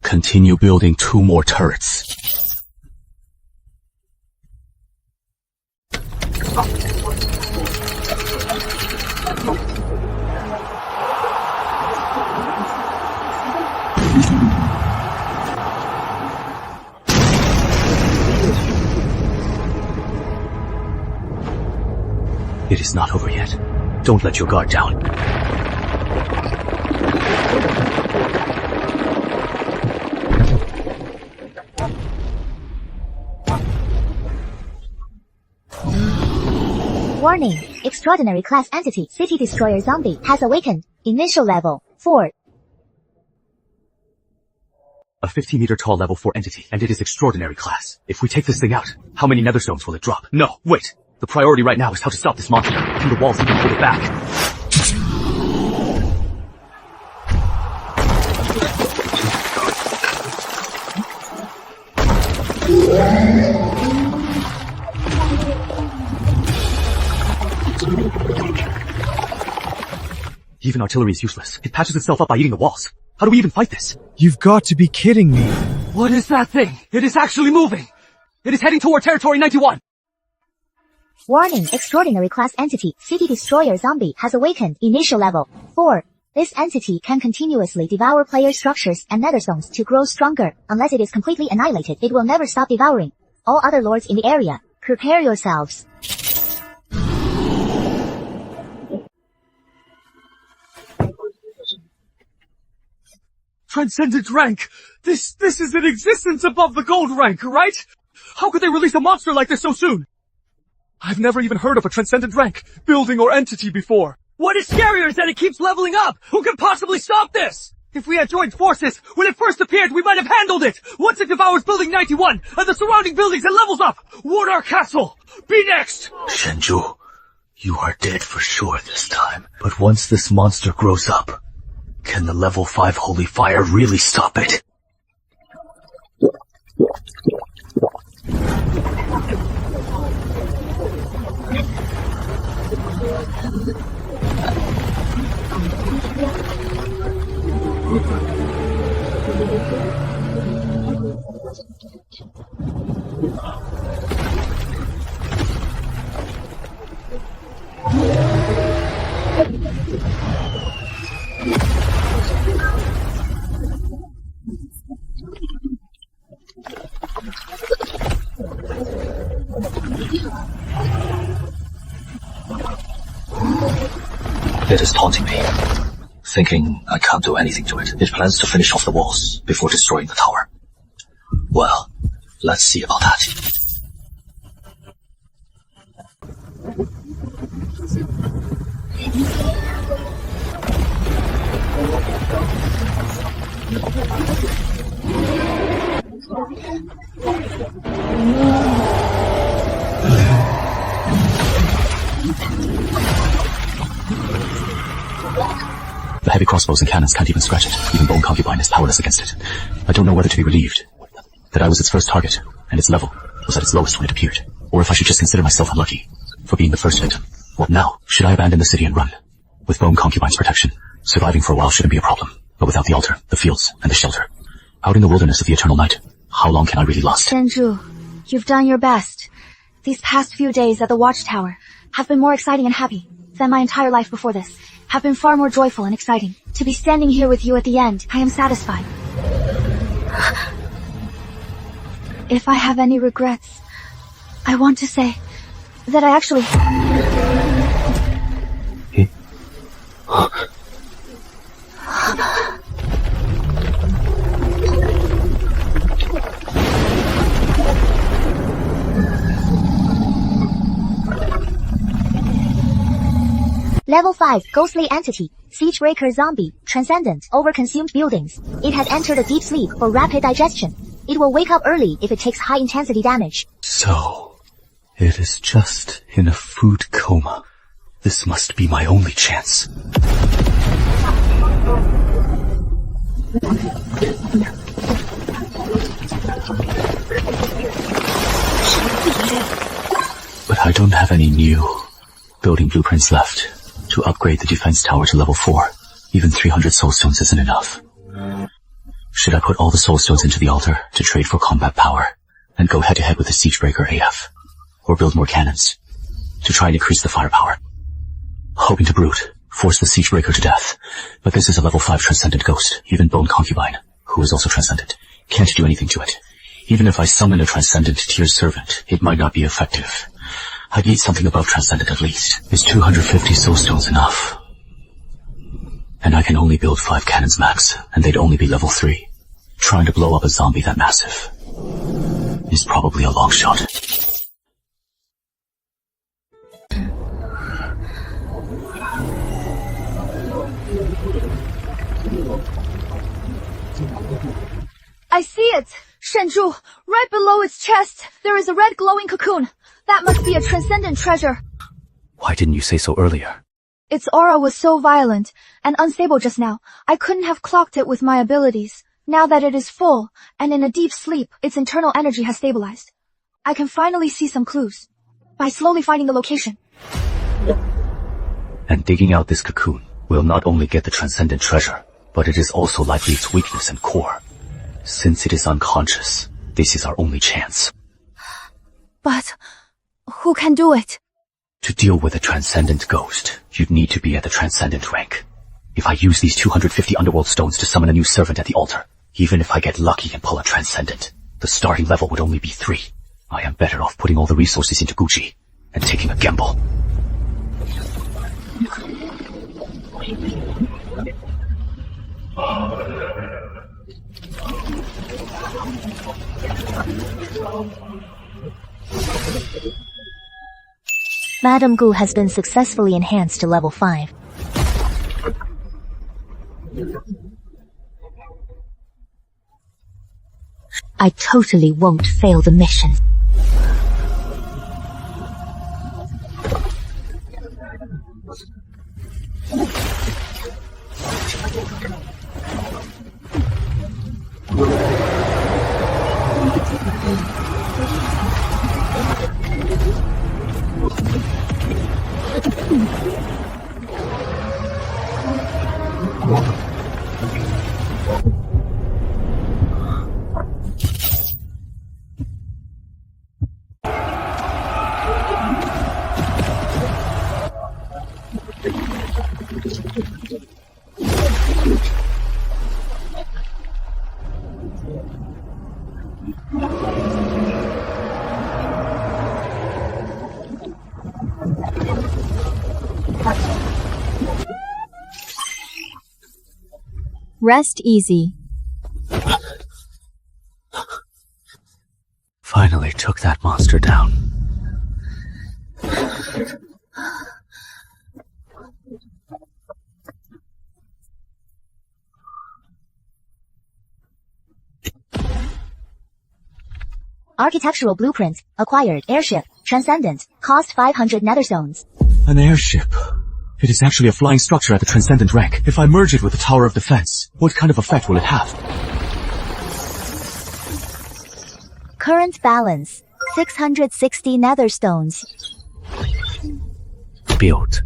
Continue building 2 more turrets. It is not over yet. Don't let your guard down. Warning, extraordinary class entity, City Destroyer Zombie, has awakened. Initial level, 4. A 50-meter tall level 4 entity, and it is extraordinary class. If we take this thing out, how many netherstones will it drop? No, wait. The priority right now is how to stop this monster. Can the walls even hold it back? Even artillery is useless. It patches itself up by eating the walls. How do we even fight this? You've got to be kidding me. What is that thing? It is actually moving. It is heading toward Territory 91. Warning, extraordinary class entity, City Destroyer Zombie, has awakened. Initial level, 4. This entity can continuously devour player structures and netherstones to grow stronger. Unless it is completely annihilated, it will never stop devouring. All other lords in the area, prepare yourselves. Transcendent rank! This is an existence above the gold rank, right? How could they release a monster like this so soon? I've never even heard of a transcendent rank, building or entity before. What is scarier is that it keeps leveling up! Who can possibly stop this? If we had joined forces, when it first appeared, we might have handled it! Once it devours Building 91, and the surrounding buildings and levels up! Ward our castle! Be next! Shenju, you are dead for sure this time. But once this monster grows up, can the level 5 holy fire really stop it? It is taunting me, thinking I can't do anything to it. It plans to finish off the walls before destroying the tower. Well, let's see about that. The heavy crossbows and cannons can't even scratch it. Even Bone Concubine is powerless against it. I don't know whether to be relieved that I was its first target, and its level was at its lowest when it appeared, or if I should just consider myself unlucky for being the first victim. What now? Should I abandon the city and run? With Bone Concubine's protection, surviving for a while shouldn't be a problem. But without the altar, the fields, and the shelter, out in the wilderness of the eternal night, how long can I really last? Shenju, you've done your best. These past few days at the Watchtower have been more exciting and happy than my entire life before this. Have been far more joyful and exciting. To be standing here with you at the end, I am satisfied. If I have any regrets, I want to say that I actually... Level 5, Ghostly Entity, Siegebreaker Zombie, Transcendent, Overconsumed Buildings. It has entered a deep sleep for rapid digestion. It will wake up early if it takes high-intensity damage. So, it is just in a food coma. This must be my only chance. But I don't have any new building blueprints left to upgrade the defense tower to level 4. Even 300 soulstones isn't enough. Should I put all the soulstones into the altar to trade for combat power and go head-to-head with the Siegebreaker AF? Or build more cannons to try and increase the firepower? Hoping to brute, force the Siegebreaker to death. But this is a level 5 transcendent ghost. Even Bone Concubine, who is also transcendent, can't do anything to it. Even if I summon a transcendent tier servant, it might not be effective. I'd need something above transcendent at least. Is 250 soulstones enough? And I can only build 5 cannons max, and they'd only be level 3. Trying to blow up a zombie that massive is probably a long shot. I see it! Shenju, right below its chest, there is a red glowing cocoon. That must be a transcendent treasure. Why didn't you say so earlier? Its aura was so violent and unstable just now, I couldn't have clocked it with my abilities. Now that it is full and in a deep sleep, its internal energy has stabilized. I can finally see some clues by slowly finding the location. And digging out this cocoon will not only get the transcendent treasure, but it is also likely its weakness and core. Since it is unconscious, this is our only chance. But who can do it? To deal with a transcendent ghost, you'd need to be at the transcendent rank. If I use these 250 underworld stones to summon a new servant at the altar, even if I get lucky and pull a transcendent, the starting level would only be 3. I am better off putting all the resources into Gucci and taking a gamble. Madame Gu has been successfully enhanced to level 5. I totally won't fail the mission. Rest easy. Finally took that monster down. Architectural blueprint. Acquired. Airship. Transcendent. Cost 500 netherstones. An airship. It is actually a flying structure at the Transcendent rank. If I merge it with the Tower of Defense, what kind of effect will it have? Current balance. 660 netherstones. Built.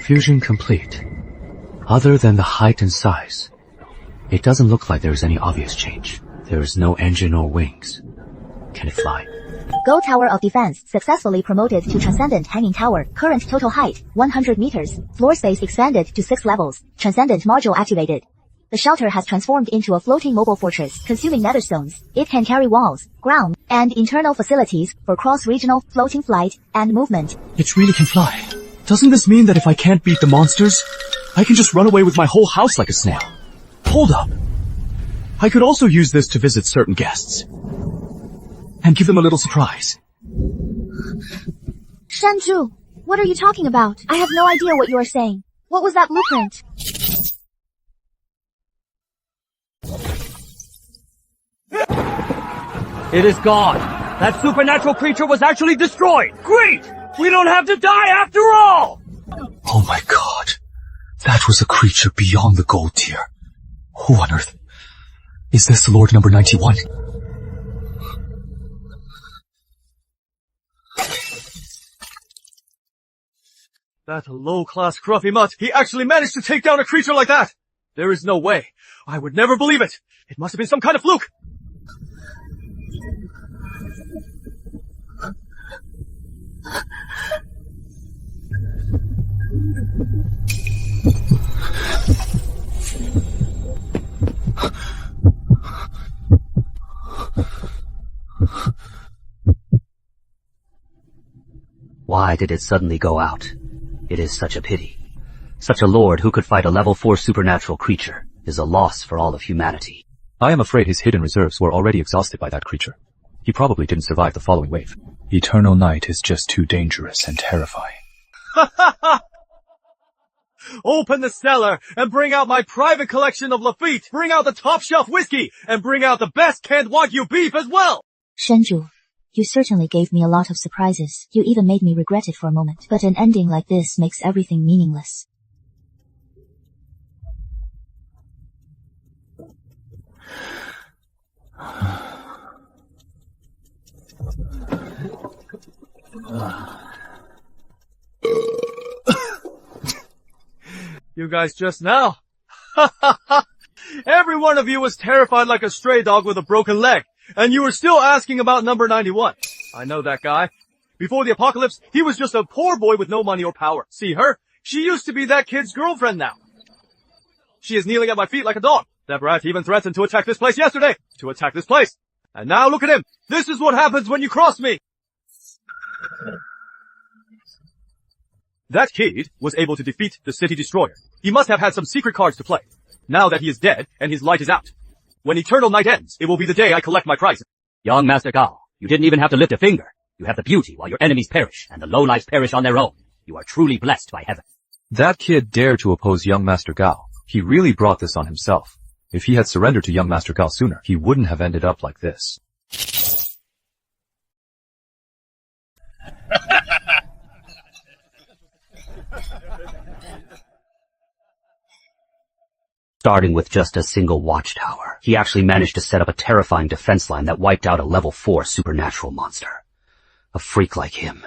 Fusion complete. Other than the height and size, it doesn't look like there is any obvious change. There is no engine or wings. Can it fly? Go Tower of Defense successfully promoted to Transcendent Hanging Tower. Current total height, 100 meters. Floor space expanded to 6 levels. Transcendent module activated. The shelter has transformed into a floating mobile fortress, consuming netherstones. It can carry walls, ground, and internal facilities for cross-regional floating flight and movement. It really can fly. Doesn't this mean that if I can't beat the monsters, I can just run away with my whole house like a snail? Hold up. I could also use this to visit certain guests. And give them a little surprise. Shanzhu, what are you talking about? I have no idea what you are saying. What was that blueprint? It is gone. That supernatural creature was actually destroyed. Great! We don't have to die after all! Oh my god. That was a creature beyond the gold tier. Who on earth? Is this Lord number 91? That low-class scruffy mutt, he actually managed to take down a creature like that! There is no way. I would never believe it. It must have been some kind of fluke. Why did it suddenly go out? It is such a pity. Such a lord who could fight a level 4 supernatural creature is a loss for all of humanity. I am afraid his hidden reserves were already exhausted by that creature. He probably didn't survive the following wave. Eternal night is just too dangerous and terrifying. Ha ha ha! Open the cellar and bring out my private collection of Lafitte. Bring out the top shelf whiskey and bring out the best canned Wagyu beef as well. Shenju, you certainly gave me a lot of surprises. You even made me regret it for a moment. But an ending like this makes everything meaningless. You guys just now. Every one of you was terrified like a stray dog with a broken leg. And you were still asking about number 91. I know that guy. Before the apocalypse, he was just a poor boy with no money or power. See her? She used to be that kid's girlfriend now. She is kneeling at my feet like a dog. That brat even threatened to attack this place yesterday. To attack this place. And now look at him. This is what happens when you cross me. That kid was able to defeat the city destroyer. He must have had some secret cards to play. Now that he is dead and his light is out. When eternal night ends, it will be the day I collect my prize. Young Master Gao, you didn't even have to lift a finger. You have the beauty while your enemies perish, and the lowlifes perish on their own. You are truly blessed by heaven. That kid dared to oppose young Master Gao. He really brought this on himself. If he had surrendered to young Master Gao sooner, he wouldn't have ended up like this. Starting with just a single watchtower, he actually managed to set up a terrifying defense line that wiped out a level 4 supernatural monster. A freak like him,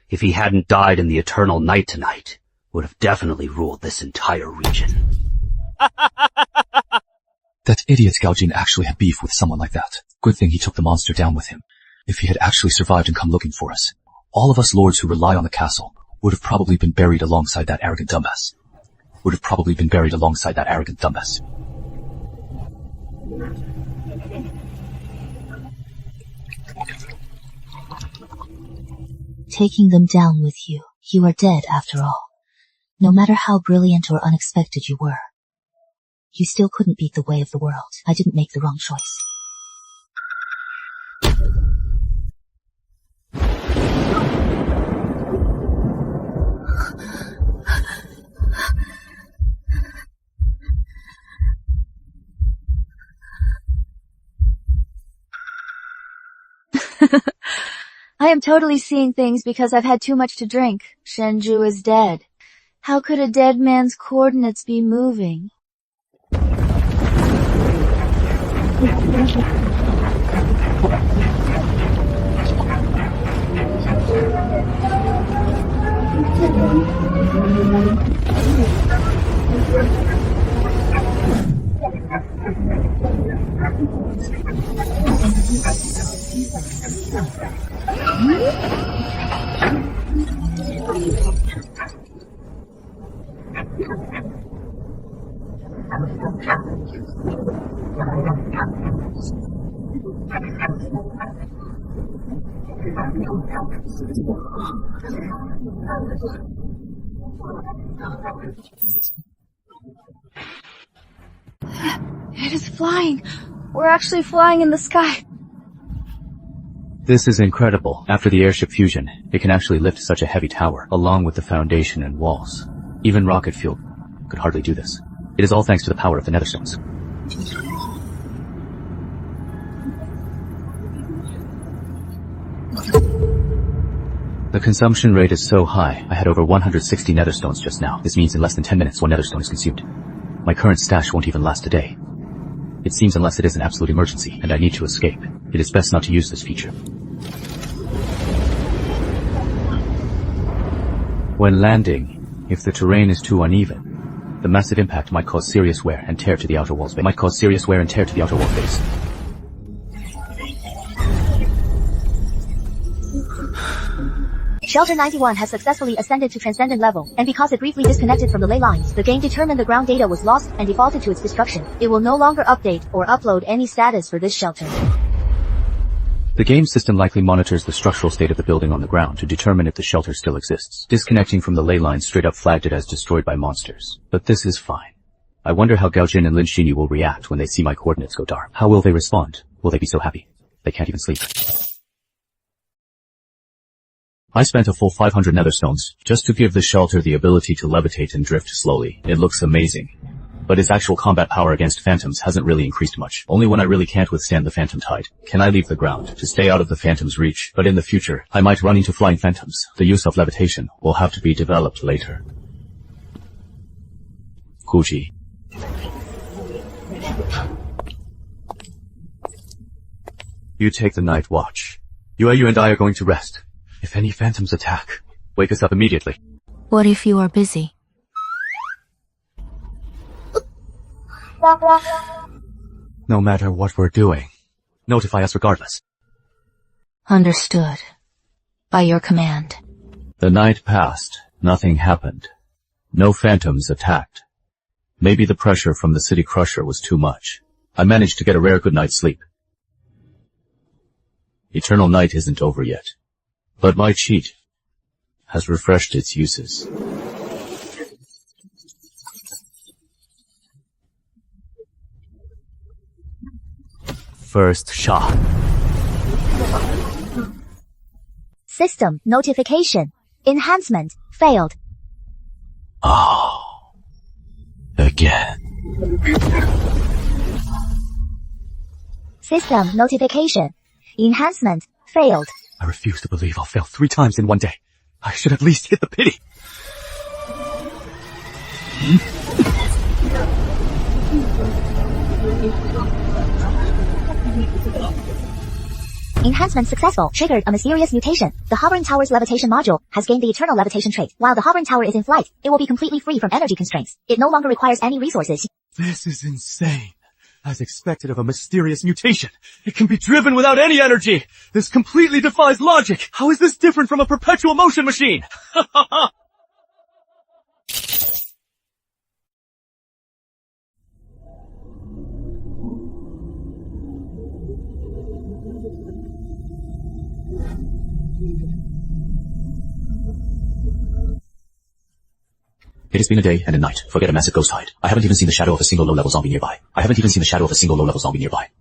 if he hadn't died in the eternal night tonight, would have definitely ruled this entire region. That idiot Gao Jin actually had beef with someone like that. Good thing he took the monster down with him. If he had actually survived and come looking for us, all of us lords who rely on the castle would have probably been buried alongside that arrogant dumbass. Taking them down with you, you are dead after all. No matter how brilliant or unexpected you were, you still couldn't beat the way of the world. I didn't make the wrong choice. I am totally seeing things because I've had too much to drink. Shenju is dead. How could a dead man's coordinates be moving? It is flying. We're actually flying in the sky. This is incredible. After the airship fusion, it can actually lift such a heavy tower, along with the foundation and walls. Even rocket fuel could hardly do this. It is all thanks to the power of the netherstones. The consumption rate is so high, I had over 160 netherstones just now. This means in less than 10 minutes one netherstone is consumed. My current stash won't even last a day. It seems unless it is an absolute emergency, and I need to escape, it is best not to use this feature. When landing, if the terrain is too uneven, the massive impact might cause serious wear and tear to the outer wall face. Shelter 91 has successfully ascended to Transcendent level, and because it briefly disconnected from the ley lines, the game determined the ground data was lost and defaulted to its destruction. It will no longer update or upload any status for this shelter. The game system likely monitors the structural state of the building on the ground to determine if the shelter still exists. Disconnecting from the ley lines straight up flagged it as destroyed by monsters. But this is fine. I wonder how Gao Jin and Lin Xinyi will react when they see my coordinates go dark. How will they respond? Will they be so happy? They can't even sleep. I spent a full 500 netherstones just to give the shelter the ability to levitate and drift slowly. It looks amazing. But its actual combat power against phantoms hasn't really increased much. Only when I really can't withstand the phantom tide can I leave the ground to stay out of the phantom's reach. But in the future, I might run into flying phantoms. The use of levitation will have to be developed later. Guji. You take the night watch. You and I are going to rest. If any phantoms attack, wake us up immediately. What if you are busy? No matter what we're doing, notify us regardless. Understood. By your command. The night passed. Nothing happened. No phantoms attacked. Maybe the pressure from the city crusher was too much. I managed to get a rare good night's sleep. Eternal night isn't over yet. But my cheat has refreshed its uses. First shot. System notification. Enhancement failed. Oh. Again. System notification. Enhancement failed. I refuse to believe I'll fail 3 times in one day. I should at least hit the pity. Enhancement successful. Triggered a mysterious mutation. The hovering tower's levitation module has gained the eternal levitation trait. While the hovering tower is in flight, it will be completely free from energy constraints. It no longer requires any resources. This is insane. As expected of a mysterious mutation, it can be driven without any energy. This completely defies logic. How is this different from a perpetual motion machine? It has been a day and a night. Forget a massive ghost hide. I haven't even seen the shadow of a single low-level zombie nearby.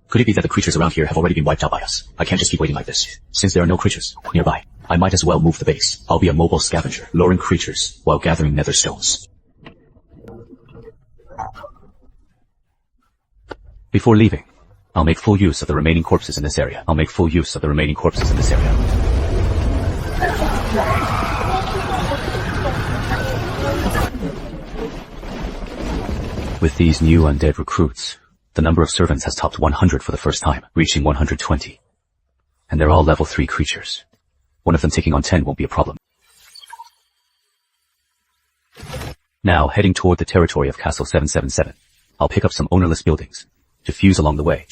Could it be that the creatures around here have already been wiped out by us? I can't just keep waiting like this. Since there are no creatures nearby, I might as well move the base. I'll be a mobile scavenger, luring creatures while gathering nether stones. Before leaving, I'll make full use of the remaining corpses in this area. With these new undead recruits, the number of servants has topped 100 for the first time, reaching 120. And they're all level 3 creatures. One of them taking on 10 won't be a problem. Now, heading toward the territory of Castle 777. I'll pick up some ownerless buildings. Diffuse along the way.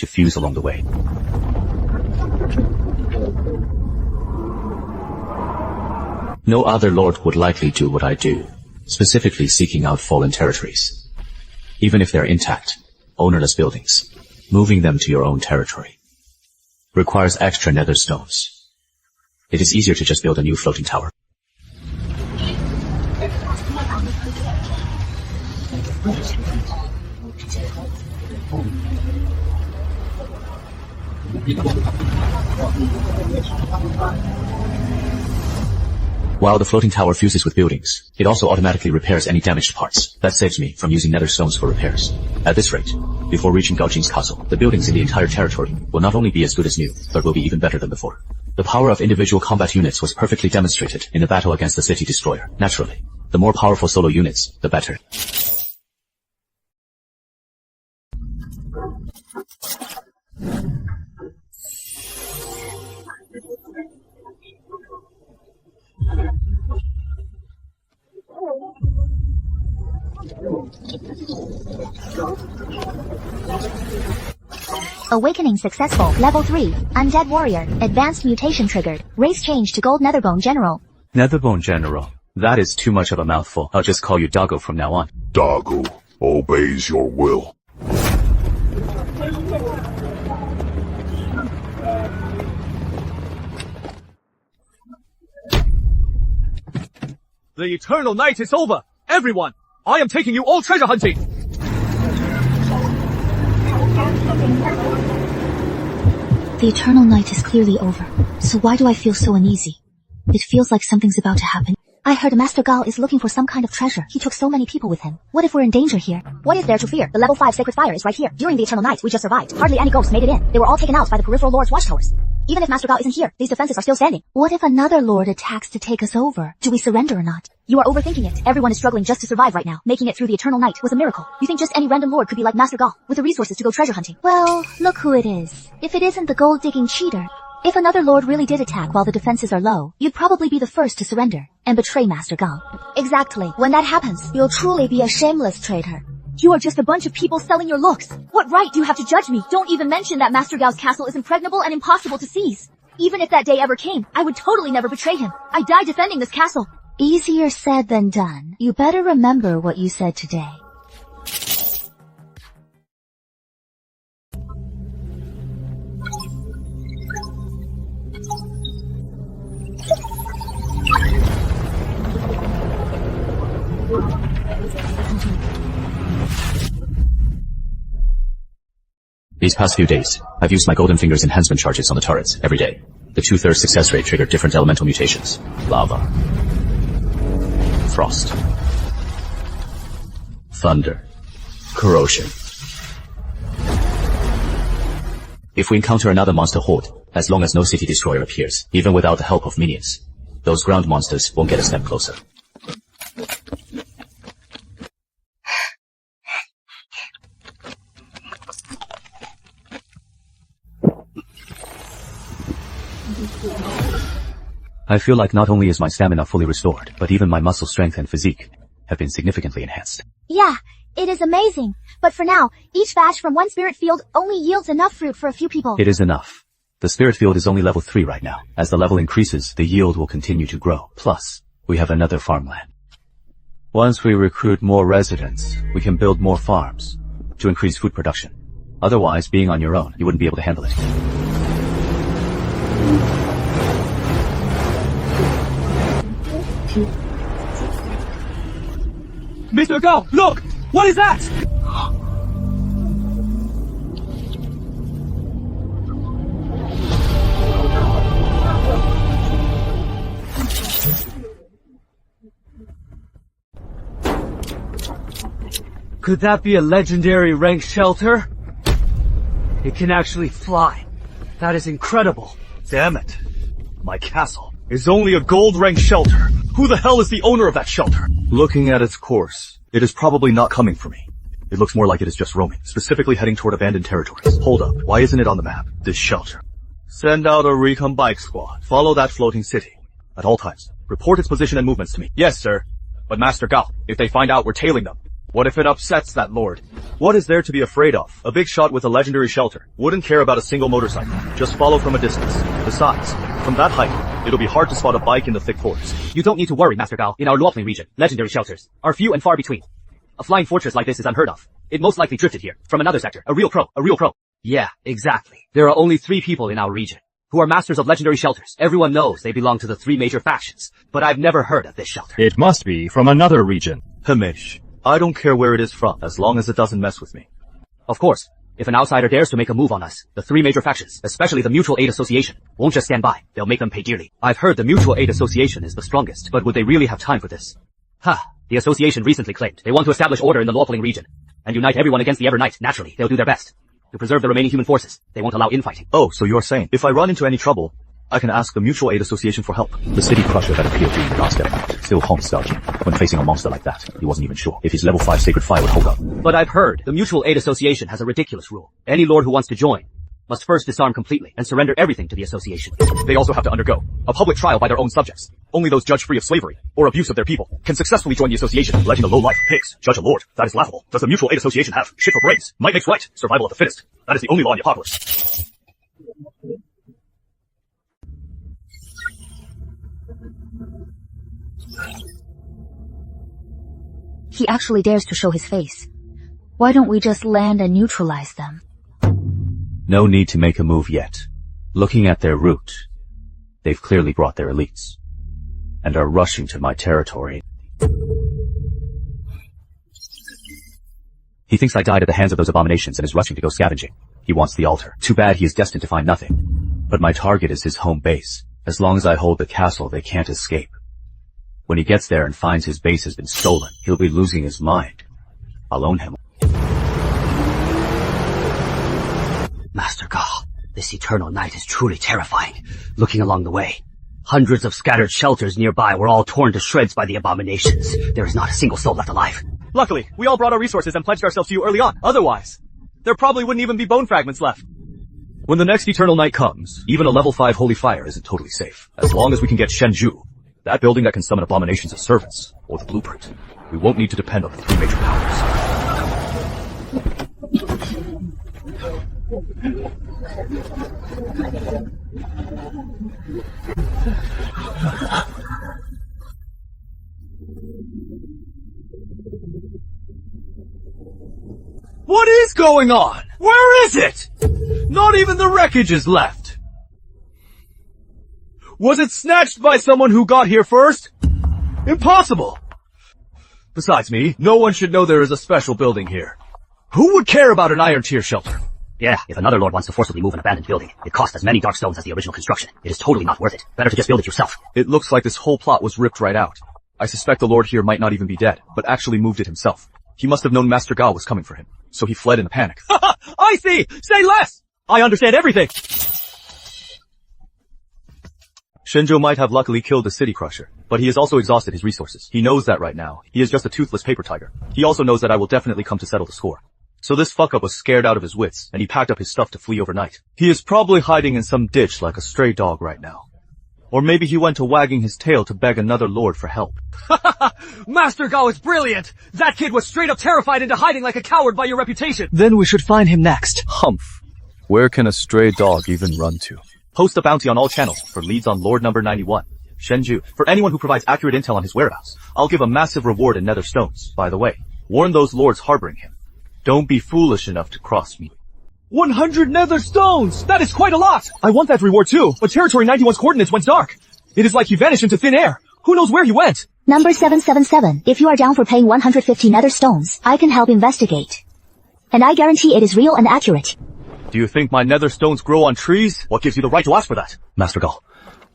No other lord would likely do what I do, specifically seeking out fallen territories. Even if they're intact, ownerless buildings, moving them to your own territory requires extra nether stones. It is easier to just build a new floating tower. While the floating tower fuses with buildings, it also automatically repairs any damaged parts. That saves me from using nether stones for repairs. At this rate, before reaching Gaojing's castle, the buildings in the entire territory will not only be as good as new, but will be even better than before. The power of individual combat units was perfectly demonstrated in the battle against the city destroyer. Naturally, the more powerful solo units, the better. Awakening successful. Level 3. Undead warrior. Advanced mutation triggered. Race change to gold netherbone general. Netherbone General. That is too much of a mouthful. I'll just call you Doggo from now on. Doggo obeys your will. The eternal night is over. Everyone, I am taking you all treasure hunting. The eternal night is clearly over, so why do I feel so uneasy? It feels like something's about to happen. I heard Master Gao is looking for some kind of treasure. He took so many people with him. What if we're in danger here? What is there to fear? The level 5 sacred fire is right here. During the eternal night, we just survived. Hardly any ghosts made it in. They were all taken out by the peripheral lord's watchtowers. Even if Master Gao isn't here, these defenses are still standing. What if another lord attacks to take us over? Do we surrender or not? You are overthinking it. Everyone is struggling just to survive right now. Making it through the eternal night was a miracle. You think just any random lord could be like Master Gao, with the resources to go treasure hunting? Well, look who it is. If it isn't the gold-digging cheater. If another lord really did attack while the defenses are low, you'd probably be the first to surrender and betray Master Gao. Exactly. When that happens, you'll truly be a shameless traitor. You are just a bunch of people selling your looks. What right do you have to judge me? Don't even mention that Master Gao's castle is impregnable and impossible to seize. Even if that day ever came, I would totally never betray him. I die defending this castle. Easier said than done. You better remember what you said today. These past few days, I've used my golden fingers enhancement charges on the turrets every day. The 2/3 success rate triggered different elemental mutations. Lava. Frost. Thunder. Corrosion. If we encounter another monster horde, as long as no city destroyer appears, even without the help of minions, those ground monsters won't get a step closer. I feel like not only is my stamina fully restored, but even my muscle strength and physique have been significantly enhanced. Yeah, it is amazing. But for now, each batch from one spirit field only yields enough fruit for a few people. It is enough. The spirit field is only level 3 right now. As the level increases, the yield will continue to grow. Plus, we have another farmland. Once we recruit more residents, we can build more farms to increase food production. Otherwise, being on your own, you wouldn't be able to handle it. Mr. Gao, look! What is that? Could that be a legendary ranked shelter? It can actually fly. That is incredible. Damn it. My castle is only a gold-ranked shelter. Who the hell is the owner of that shelter? Looking at its course, it is probably not coming for me. It looks more like it is just roaming, specifically heading toward abandoned territories. Hold up, why isn't it on the map? This shelter. Send out a recon bike squad. Follow that floating city. At all times, report its position and movements to me. Yes, sir. But Master Gao, if they find out we're tailing them, what if it upsets that lord? What is there to be afraid of? A big shot with a legendary shelter. Wouldn't care about a single motorcycle. Just follow from a distance. Besides, from that height, it'll be hard to spot a bike in the thick forest. You don't need to worry, Master Gao. In our Luopling region, legendary shelters are few and far between. A flying fortress like this is unheard of. It most likely drifted here, from another sector. A real pro. Yeah, exactly. There are only 3 people in our region who are masters of legendary shelters. Everyone knows they belong to the 3 major factions, but I've never heard of this shelter. It must be from another region. Hamish, I don't care where it is from, as long as it doesn't mess with me. Of course, if an outsider dares to make a move on us, the 3 major factions, especially the Mutual Aid Association, won't just stand by. They'll make them pay dearly. I've heard the Mutual Aid Association is the strongest, but would they really have time for this? The association recently claimed they want to establish order in the Luopling region and unite everyone against the Evernight. Naturally, they'll do their best to preserve the remaining human forces. They won't allow infighting. Oh, so you're saying, if I run into any trouble, I can ask the Mutual Aid Association for help. The city crusher that appeared during the last Evernight still haunts Darjin. When facing a monster like that, he wasn't even sure if his level 5 sacred fire would hold up. But I've heard the Mutual Aid Association has a ridiculous rule. Any lord who wants to join must first disarm completely and surrender everything to the association. They also have to undergo a public trial by their own subjects. Only those judged free of slavery or abuse of their people can successfully join the association. Letting the low-life pigs judge a lord, that is laughable. Does the Mutual Aid Association have shit for brains? Might makes right. Survival of the fittest. That is the only law in the apocalypse. He actually dares to show his face. Why don't we just land and neutralize them? No need to make a move yet. Looking at their route, they've clearly brought their elites and are rushing to my territory. He thinks I died at the hands of those abominations and is rushing to go scavenging. He wants the altar. Too bad he is destined to find nothing. But my target is his home base. As long as I hold the castle, they can't escape. When he gets there and finds his base has been stolen, he'll be losing his mind. I'll own him. Master Gao, this eternal night is truly terrifying. Looking along the way, hundreds of scattered shelters nearby were all torn to shreds by the abominations. There is not a single soul left alive. Luckily, we all brought our resources and pledged ourselves to you early on. Otherwise, there probably wouldn't even be bone fragments left. When the next eternal night comes, even a level 5 holy fire isn't totally safe. As long as we can get Shenju, that building that can summon abominations as servants, or the blueprint, we won't need to depend on the 3 major powers. What is going on? Where is it? Not even the wreckage is left. Was it snatched by someone who got here first? Impossible. Besides me, no one should know there is a special building here. Who would care about an iron tier shelter? Yeah, if another lord wants to forcibly move an abandoned building, it costs as many dark stones as the original construction. It is totally not worth it. Better to just build it yourself. It looks like this whole plot was ripped right out. I suspect the lord here might not even be dead, but actually moved it himself. He must have known Master Gao was coming for him, so he fled in a panic. I see! Say less! I understand everything! Shenzhou might have luckily killed the city crusher, but he has also exhausted his resources. He knows that right now. He is just a toothless paper tiger. He also knows that I will definitely come to settle the score. So this fuck-up was scared out of his wits, and he packed up his stuff to flee overnight. He is probably hiding in some ditch like a stray dog right now. Or maybe he went to wagging his tail to beg another lord for help. Master Gao is brilliant! That kid was straight up terrified into hiding like a coward by your reputation! Then we should find him next. Humph. Where can a stray dog even run to? Post a bounty on all channels for leads on Lord number 91. Shenzhou, for anyone who provides accurate intel on his whereabouts. I'll give a massive reward in nether stones, by the way. Warn those lords harboring him. Don't be foolish enough to cross me. 100 nether stones! That is quite a lot! I want that reward too, but Territory 91's coordinates went dark. It is like he vanished into thin air. Who knows where he went? Number 777, if you are down for paying 150 nether stones, I can help investigate. And I guarantee it is real and accurate. Do you think my nether stones grow on trees? What gives you the right to ask for that? Master Gao,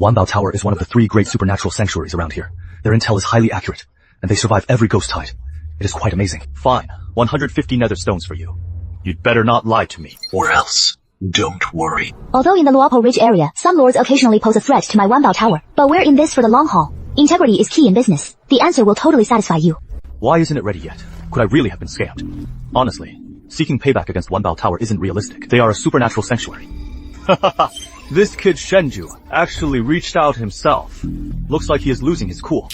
Wanbao Tower is one of the 3 great supernatural sanctuaries around here. Their intel is highly accurate, and they survive every ghost tide. It is quite amazing. Fine. 150 nether stones for you. You'd better not lie to me. Or else, don't worry. Although in the Luopo Ridge area, some lords occasionally pose a threat to my Wanbao Tower, but we're in this for the long haul. Integrity is key in business. The answer will totally satisfy you. Why isn't it ready yet? Could I really have been scammed? Honestly, seeking payback against Wanbao Tower isn't realistic. They are a supernatural sanctuary. This kid Shenzhou actually reached out himself. Looks like he is losing his cool.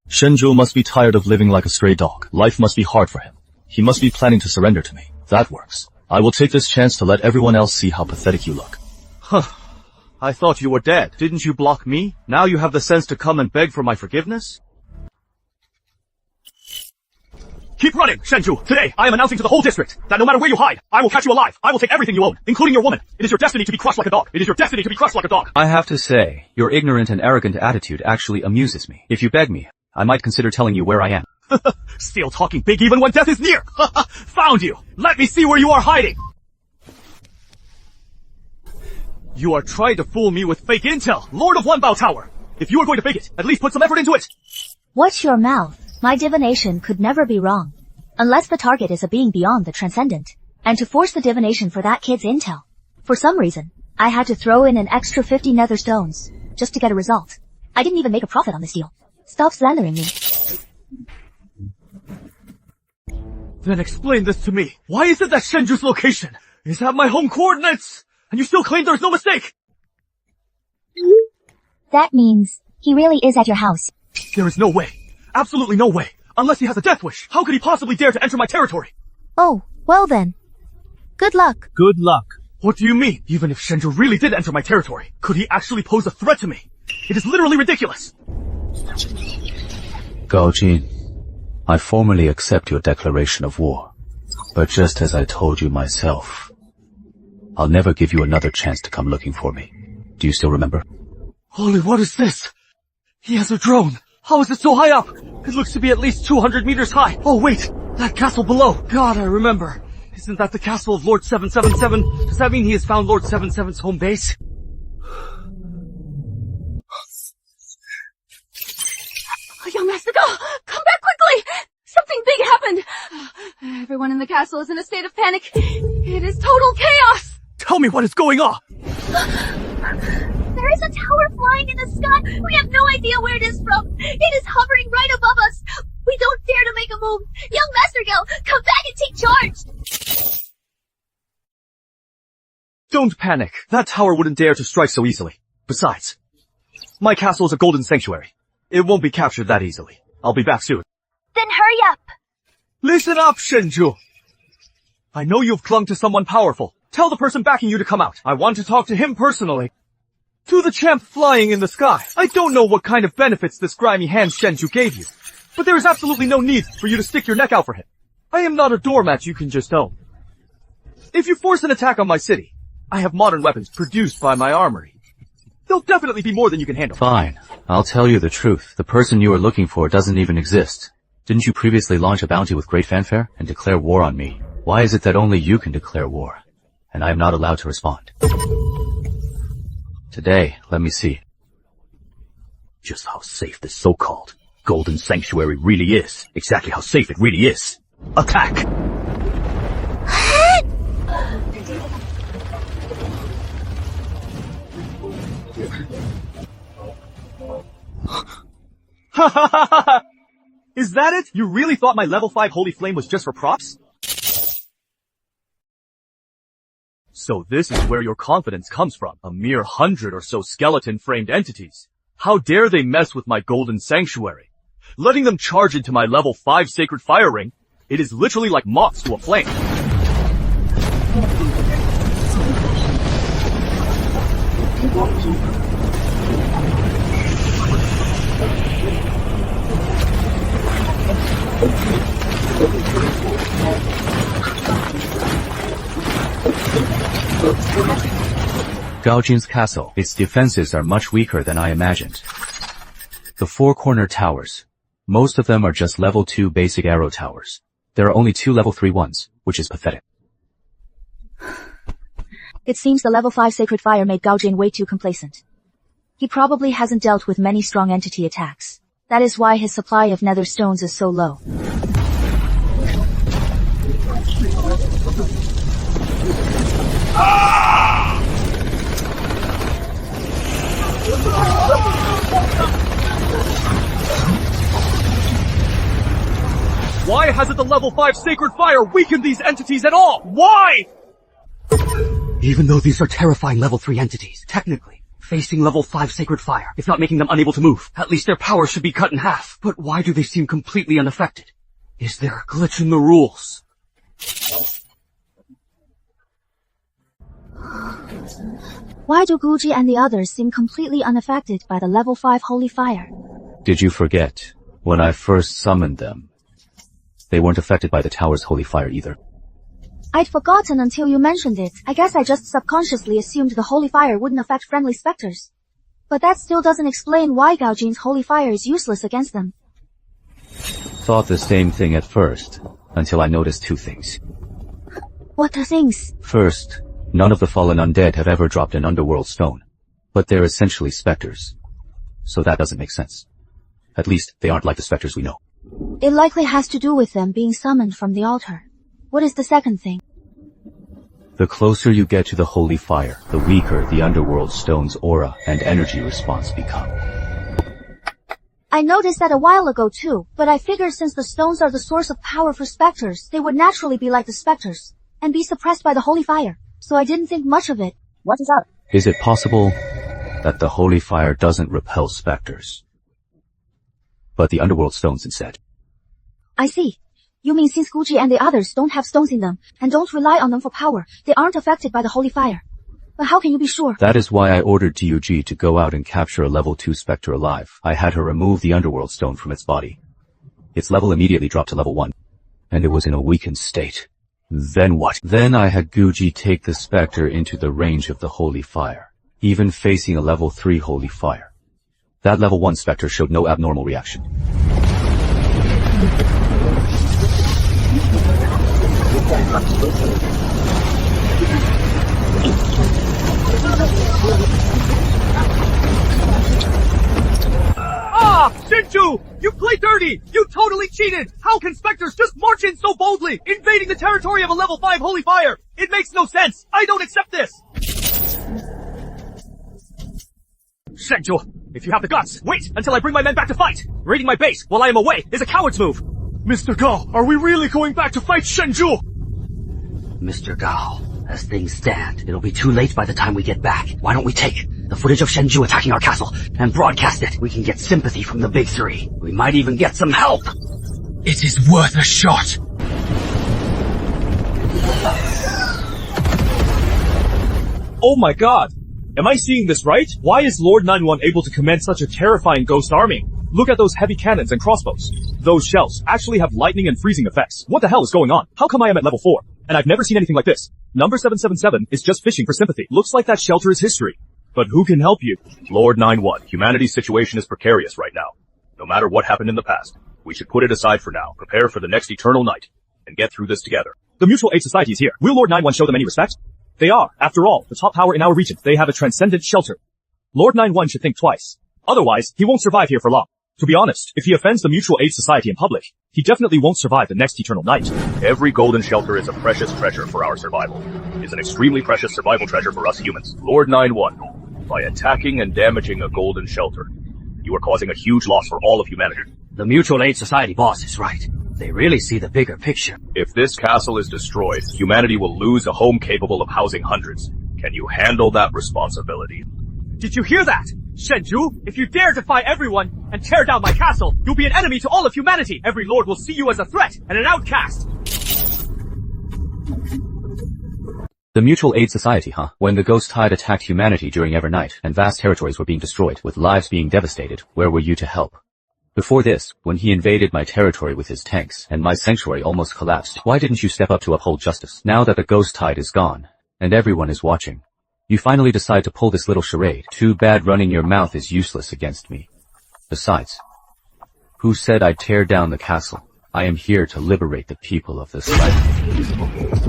Shenzhou must be tired of living like a stray dog. Life must be hard for him. He must be planning to surrender to me. That works. I will take this chance to let everyone else see how pathetic you look. Huh. I thought you were dead. Didn't you block me? Now you have the sense to come and beg for my forgiveness? Keep running, Shenzhou! Today, I am announcing to the whole district that no matter where you hide, I will catch you alive. I will take everything you own, including your woman. It is your destiny to be crushed like a dog. It is your destiny to be crushed like a dog. I have to say, your ignorant and arrogant attitude actually amuses me. If you beg me, I might consider telling you where I am. Still talking big even when death is near. Found you. Let me see where you are hiding. You are trying to fool me with fake intel, Lord of Wanbao Tower. If you are going to fake it, at least put some effort into it. Watch your mouth. My divination could never be wrong. Unless the target is a being beyond the transcendent. And to force the divination for that kid's intel. For some reason, I had to throw in an extra 50 nether stones, just to get a result. I didn't even make a profit on this deal. Stop slandering me. Then explain this to me. Why is it that Shenzhou's location is at my home coordinates? And you still claim there's no mistake? That means he really is at your house. There is no way. Absolutely no way. Unless he has a death wish. How could he possibly dare to enter my territory? Oh, well then. Good luck. Good luck. What do you mean? Even if Shenzhou really did enter my territory, could he actually pose a threat to me? It is literally ridiculous. Gao Jin, I formally accept your declaration of war. But just as I told you myself, I'll never give you another chance to come looking for me. Do you still remember? Holy, what is this? He has a drone. How is it so high up? It looks to be at least 200 meters high. Oh wait, that castle below. God, I remember. Isn't that the castle of Lord 777? Does that mean he has found Lord 77's home base? Young Master Go, come back quickly! Something big happened. Everyone in the castle is in a state of panic. It is total chaos. Tell me what is going on. There is a tower flying in the sky. We have no idea where it is from. It is hovering right above us. We don't dare to make a move. Young Master Gao, come back and take charge. Don't panic. That tower wouldn't dare to strike so easily. Besides, my castle is a golden sanctuary. It won't be captured that easily. I'll be back soon. Then hurry up. Listen up, Shenzhou. I know you've clung to someone powerful. Tell the person backing you to come out. I want to talk to him personally. To the champ flying in the sky. I don't know what kind of benefits this grimy hand Shenzhou gave you, but there is absolutely no need for you to stick your neck out for him. I am not a doormat you can just own. If you force an attack on my city, I have modern weapons produced by my armory. There'll definitely be more than you can handle. Fine. I'll tell you the truth. The person you are looking for doesn't even exist. Didn't you previously launch a bounty with great fanfare and declare war on me? Why is it that only you can declare war, and I am not allowed to respond? Today, let me see. Just how safe this so-called Golden Sanctuary really is. Exactly how safe it really is. Attack! Is that it? You really thought my level 5 Holy Flame was just for props? So this is where your confidence comes from. A mere 100 or so skeleton-framed entities. How dare they mess with my Golden Sanctuary? Letting them charge into my level 5 Sacred Fire Ring, it is literally like moths to a flame. Gaojin's castle. Its defenses are much weaker than I imagined. The four-corner towers. Most of them are just level 2 basic arrow towers. There are only 2 level 3 ones, which is pathetic. It seems the level 5 Sacred Fire made Gaojin way too complacent. He probably hasn't dealt with many strong entity attacks. That is why his supply of nether stones is so low. Why hasn't the level 5 Sacred Fire weakened these entities at all? Why? Even though these are terrifying level 3 entities, technically, facing level 5 Sacred Fire, if not making them unable to move, at least their power should be cut in half. But why do they seem completely unaffected? Is there a glitch in the rules? Why do Guji and the others seem completely unaffected by the level 5 Holy Fire? Did you forget, when I first summoned them, they weren't affected by the tower's holy fire either? I'd forgotten until you mentioned it. I guess I just subconsciously assumed the holy fire wouldn't affect friendly specters. But that still doesn't explain why Gaojin's holy fire is useless against them. Thought the same thing at first, until I noticed 2 things. What are things? First, none of the fallen undead have ever dropped an underworld stone. But they're essentially specters. So that doesn't make sense. At least, they aren't like the specters we know. It likely has to do with them being summoned from the altar. What is the second thing? The closer you get to the holy fire, the weaker the underworld stone's aura and energy response become. I noticed that a while ago too, but I figured since the stones are the source of power for specters, they would naturally be like the specters, and be suppressed by the holy fire, so I didn't think much of it. What is up? Is it possible that the holy fire doesn't repel specters, but the underworld stones instead? I see. You mean since Guji and the others don't have stones in them, and don't rely on them for power, they aren't affected by the holy fire. But how can you be sure? That is why I ordered TUG to go out and capture a level 2 specter alive. I had her remove the underworld stone from its body. Its level immediately dropped to level 1, and it was in a weakened state. Then what? Then I had Guji take the specter into the range of the holy fire, even facing a level 3 holy fire. That level 1 specter showed no abnormal reaction. Ah! Shinju! You played dirty! You totally cheated! How can specters just march in so boldly, invading the territory of a level 5 holy fire? It makes no sense! I don't accept this! Shinju, if you have the guts, wait until I bring my men back to fight! Raiding my base while I am away is a coward's move! Mr. Gao, are we really going back to fight Shenju? Mr. Gao, as things stand, it'll be too late by the time we get back. Why don't we take the footage of Shenju attacking our castle and broadcast it? We can get sympathy from the big 3. We might even get some help. It is worth a shot. Oh my god! Am I seeing this right? Why is Lord 91 able to command such a terrifying ghost army? Look at those heavy cannons and crossbows. Those shells actually have lightning and freezing effects. What the hell is going on? How come I am at level 4? And I've never seen anything like this. Number 777 is just fishing for sympathy. Looks like that shelter is history. But who can help you? Lord 91, humanity's situation is precarious right now. No matter what happened in the past, we should put it aside for now, prepare for the next eternal night, and get through this together. The Mutual Aid Society is here. Will Lord 9-1 show them any respect? They are, after all, the top power in our region. They have a transcendent shelter. Lord 9-1 should think twice. Otherwise, he won't survive here for long. To be honest, if he offends the Mutual Aid Society in public, he definitely won't survive the next eternal night. Every golden shelter is a precious treasure for our survival. It's an extremely precious survival treasure for us humans. Lord 9-1, by attacking and damaging a golden shelter, you are causing a huge loss for all of humanity. The Mutual Aid Society boss is right. They really see the bigger picture. If this castle is destroyed, humanity will lose a home capable of housing hundreds. Can you handle that responsibility? Did you hear that? Shenju, if you dare defy everyone and tear down my castle, you'll be an enemy to all of humanity. Every lord will see you as a threat and an outcast. The Mutual Aid Society, huh? When the Ghost Tide attacked humanity during Evernight and vast territories were being destroyed, with lives being devastated, where were you to help? Before this, when he invaded my territory with his tanks and my sanctuary almost collapsed, why didn't you step up to uphold justice? Now that the Ghost Tide is gone, and everyone is watching, you finally decide to pull this little charade. Too bad running your mouth is useless against me. Besides, who said I'd tear down the castle? I am here to liberate the people of this land.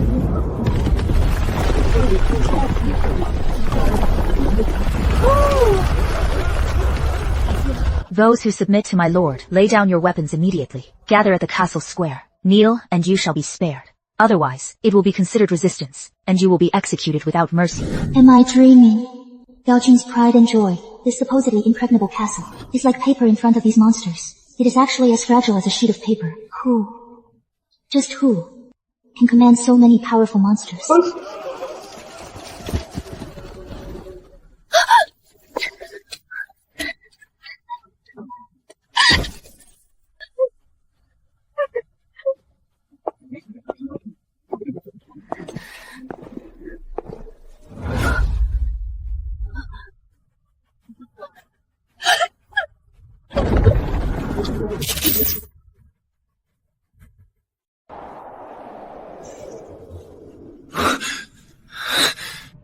Those who submit to my lord, lay down your weapons immediately. Gather at the castle square. Kneel, and you shall be spared. Otherwise, it will be considered resistance, and you will be executed without mercy. Am I dreaming? Gao Jun's pride and joy, this supposedly impregnable castle, is like paper in front of these monsters. It is actually as fragile as a sheet of paper. Who, just who, can command so many powerful monsters?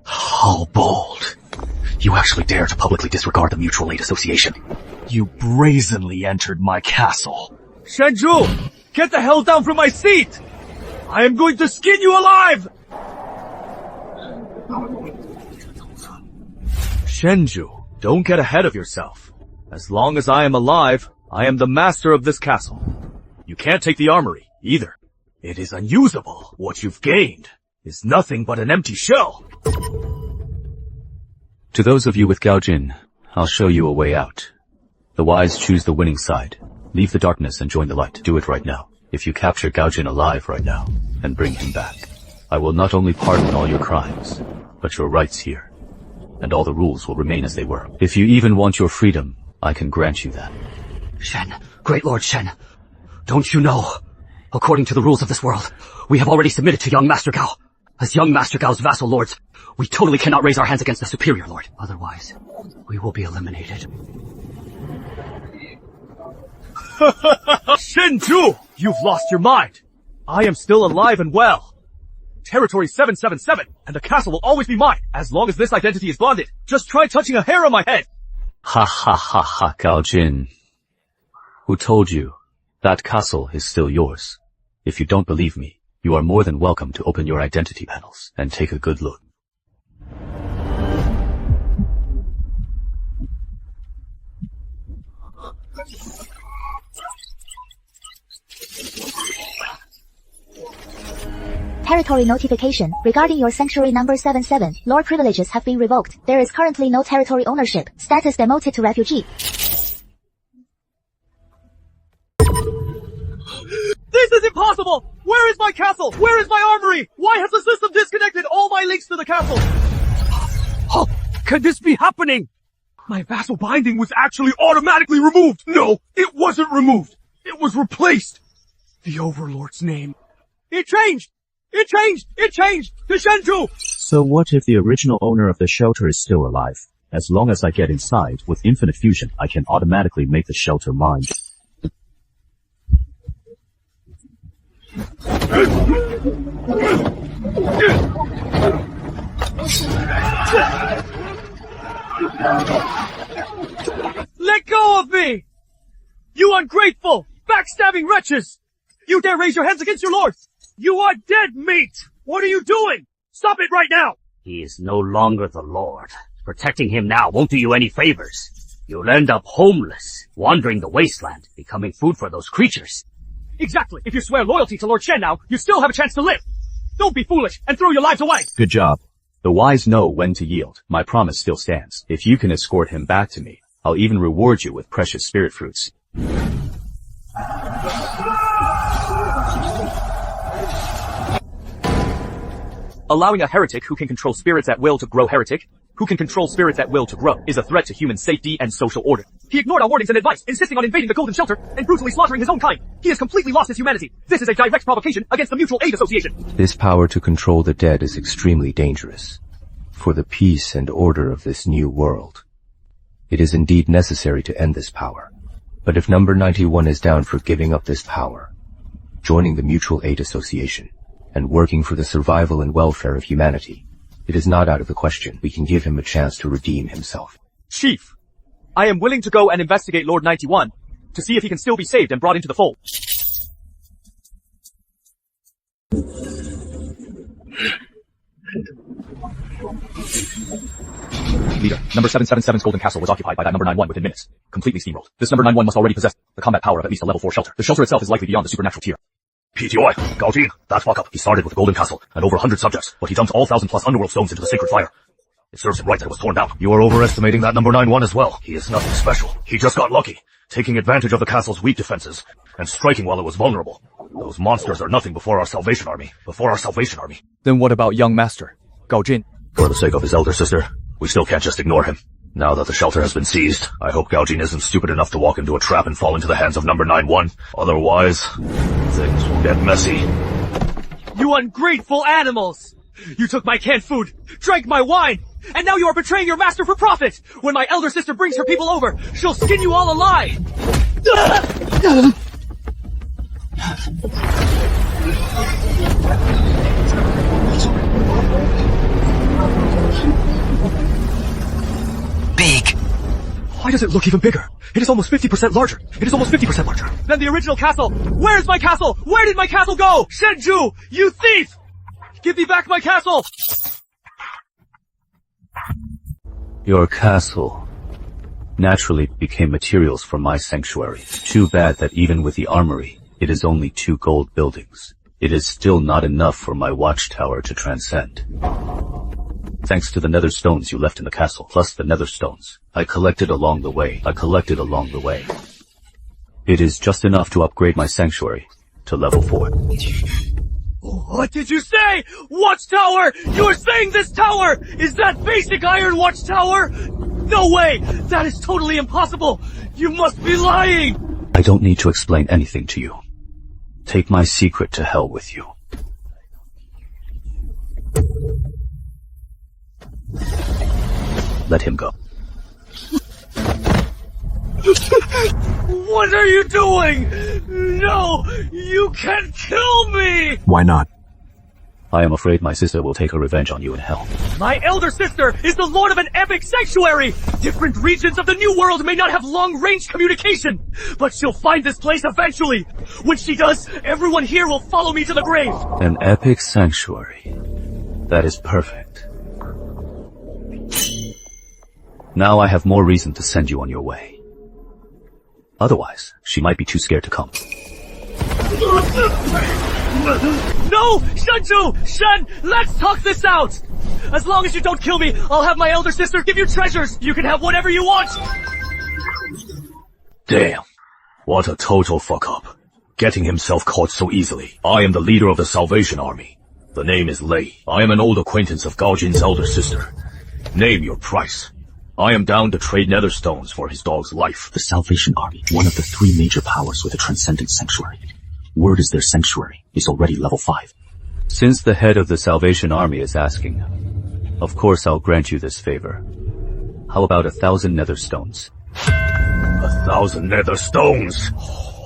How bold. You actually dare to publicly disregard the Mutual Aid Association. You brazenly entered my castle. Shenju, get the hell down from my seat! I am going to skin you alive! Shenju, don't get ahead of yourself. As long as I am alive, I am the master of this castle. You can't take the armory, either. It is unusable. What you've gained is nothing but an empty shell. To those of you with Gao Jin, I'll show you a way out. The wise choose the winning side. Leave the darkness and join the light. Do it right now. If you capture Gao Jin alive right now, and bring him back, I will not only pardon all your crimes, but your rights here. And all the rules will remain as they were. If you even want your freedom, I can grant you that. Shen, Great Lord Shen, don't you know? According to the rules of this world, we have already submitted to young Master Gao. As young Master Gao's vassal lords, we totally cannot raise our hands against the superior lord. Otherwise, we will be eliminated. Shenju, you've lost your mind. I am still alive and well. Territory 777, and the castle will always be mine, as long as this identity is bonded. Just try touching a hair on my head. Ha ha ha ha, Gao Jin. Who told you? That castle is still yours. If you don't believe me, you are more than welcome to open your identity panels and take a good look. Territory notification. Regarding your sanctuary number 77, lord privileges have been revoked. There is currently no territory ownership. Status demoted to refugee. This is impossible! Where is my castle? Where is my armory? Why has the system disconnected all my links to the castle? Oh, can this be happening? My vassal binding was actually automatically removed. No, it wasn't removed. It was replaced. The Overlord's name. It changed! It changed! It changed! To Shenju! So what if the original owner of the shelter is still alive? As long as I get inside, with infinite fusion, I can automatically make the shelter mine. Let go of me! You ungrateful, backstabbing wretches! You dare raise your hands against your lord! You are dead meat! What are you doing? Stop it right now! He is no longer the Lord. Protecting him now won't do you any favors. You'll end up homeless, wandering the wasteland, becoming food for those creatures. Exactly. If you swear loyalty to Lord Shen now, you still have a chance to live. Don't be foolish and throw your lives away. Good job. The wise know when to yield. My promise still stands. If you can escort him back to me, I'll even reward you with precious spirit fruits. Allowing a heretic who can control spirits at will to grow heretic, who can control spirits at will to grow, is a threat to human safety and social order. He ignored our warnings and advice, insisting on invading the Golden Shelter and brutally slaughtering his own kind. He has completely lost his humanity. This is a direct provocation against the Mutual Aid Association. This power to control the dead is extremely dangerous. For the peace and order of this new world, it is indeed necessary to end this power. But if number 91 is down for giving up this power, joining the Mutual Aid Association, and working for the survival and welfare of humanity, it is not out of the question. We can give him a chance to redeem himself. Chief, I am willing to go and investigate Lord 91 to see if he can still be saved and brought into the fold. Leader, number 777's Golden Castle was occupied by that number 91 within minutes. Completely steamrolled. This number 91 must already possess the combat power of at least a level 4 shelter. The shelter itself is likely beyond the supernatural tier. PTOI, Gao Jin, that fuck up. He started with the Golden Castle and over 100 subjects, but he dumped all 1,000+ underworld stones into the sacred fire. It serves him right that it was torn down. You are overestimating that number 91 as well. He is nothing special. He just got lucky, taking advantage of the castle's weak defenses and striking while it was vulnerable. Those monsters are nothing before our Salvation Army. Then what about young master, Gao Jin? For the sake of his elder sister, we still can't just ignore him. Now that the shelter has been seized, I hope Gao Jin isn't stupid enough to walk into a trap and fall into the hands of number 91. Otherwise, things will get messy. You ungrateful animals! You took my canned food, drank my wine, and now you are betraying your master for profit! When my elder sister brings her people over, she'll skin you all alive! Big. Why does it look even bigger? It is almost 50% larger. It is almost 50% larger than the original castle. Where's my castle? Where did my castle go? Shenju, you thief! Give me back my castle! Your castle naturally became materials for my sanctuary. Too bad that even with the armory, it is only 2 gold buildings. It is still not enough for my watchtower to transcend. Thanks to the nether stones you left in the castle, plus the nether stones I collected along the way. It is just enough to upgrade my sanctuary to level 4. What did you say? Watchtower! You're saying this tower is that basic iron watchtower? No way! That is totally impossible! You must be lying! I don't need to explain anything to you. Take my secret to hell with you. Let him go. What are you doing? No! You can't kill me! Why not? I am afraid my sister will take her revenge on you in hell. My elder sister is the lord of an epic sanctuary! Different regions of the New World may not have long-range communication, but she'll find this place eventually! When she does, everyone here will follow me to the grave! An epic sanctuary. That is perfect. Now I have more reason to send you on your way. Otherwise, she might be too scared to come. No! Shenju! Shen! Let's talk this out! As long as you don't kill me, I'll have my elder sister give you treasures! You can have whatever you want! Damn. What a total fuck up. Getting himself caught so easily. I am the leader of the Salvation Army. The name is Lei. I am an old acquaintance of Gao Jin's elder sister. Name your price. I am down to trade nether stones for his dog's life. The Salvation Army, one of the 3 major powers with a transcendent sanctuary. Word is their sanctuary is already level 5. Since the head of the Salvation Army is asking, of course I'll grant you this favor. How about 1,000 nether stones? 1,000 nether stones?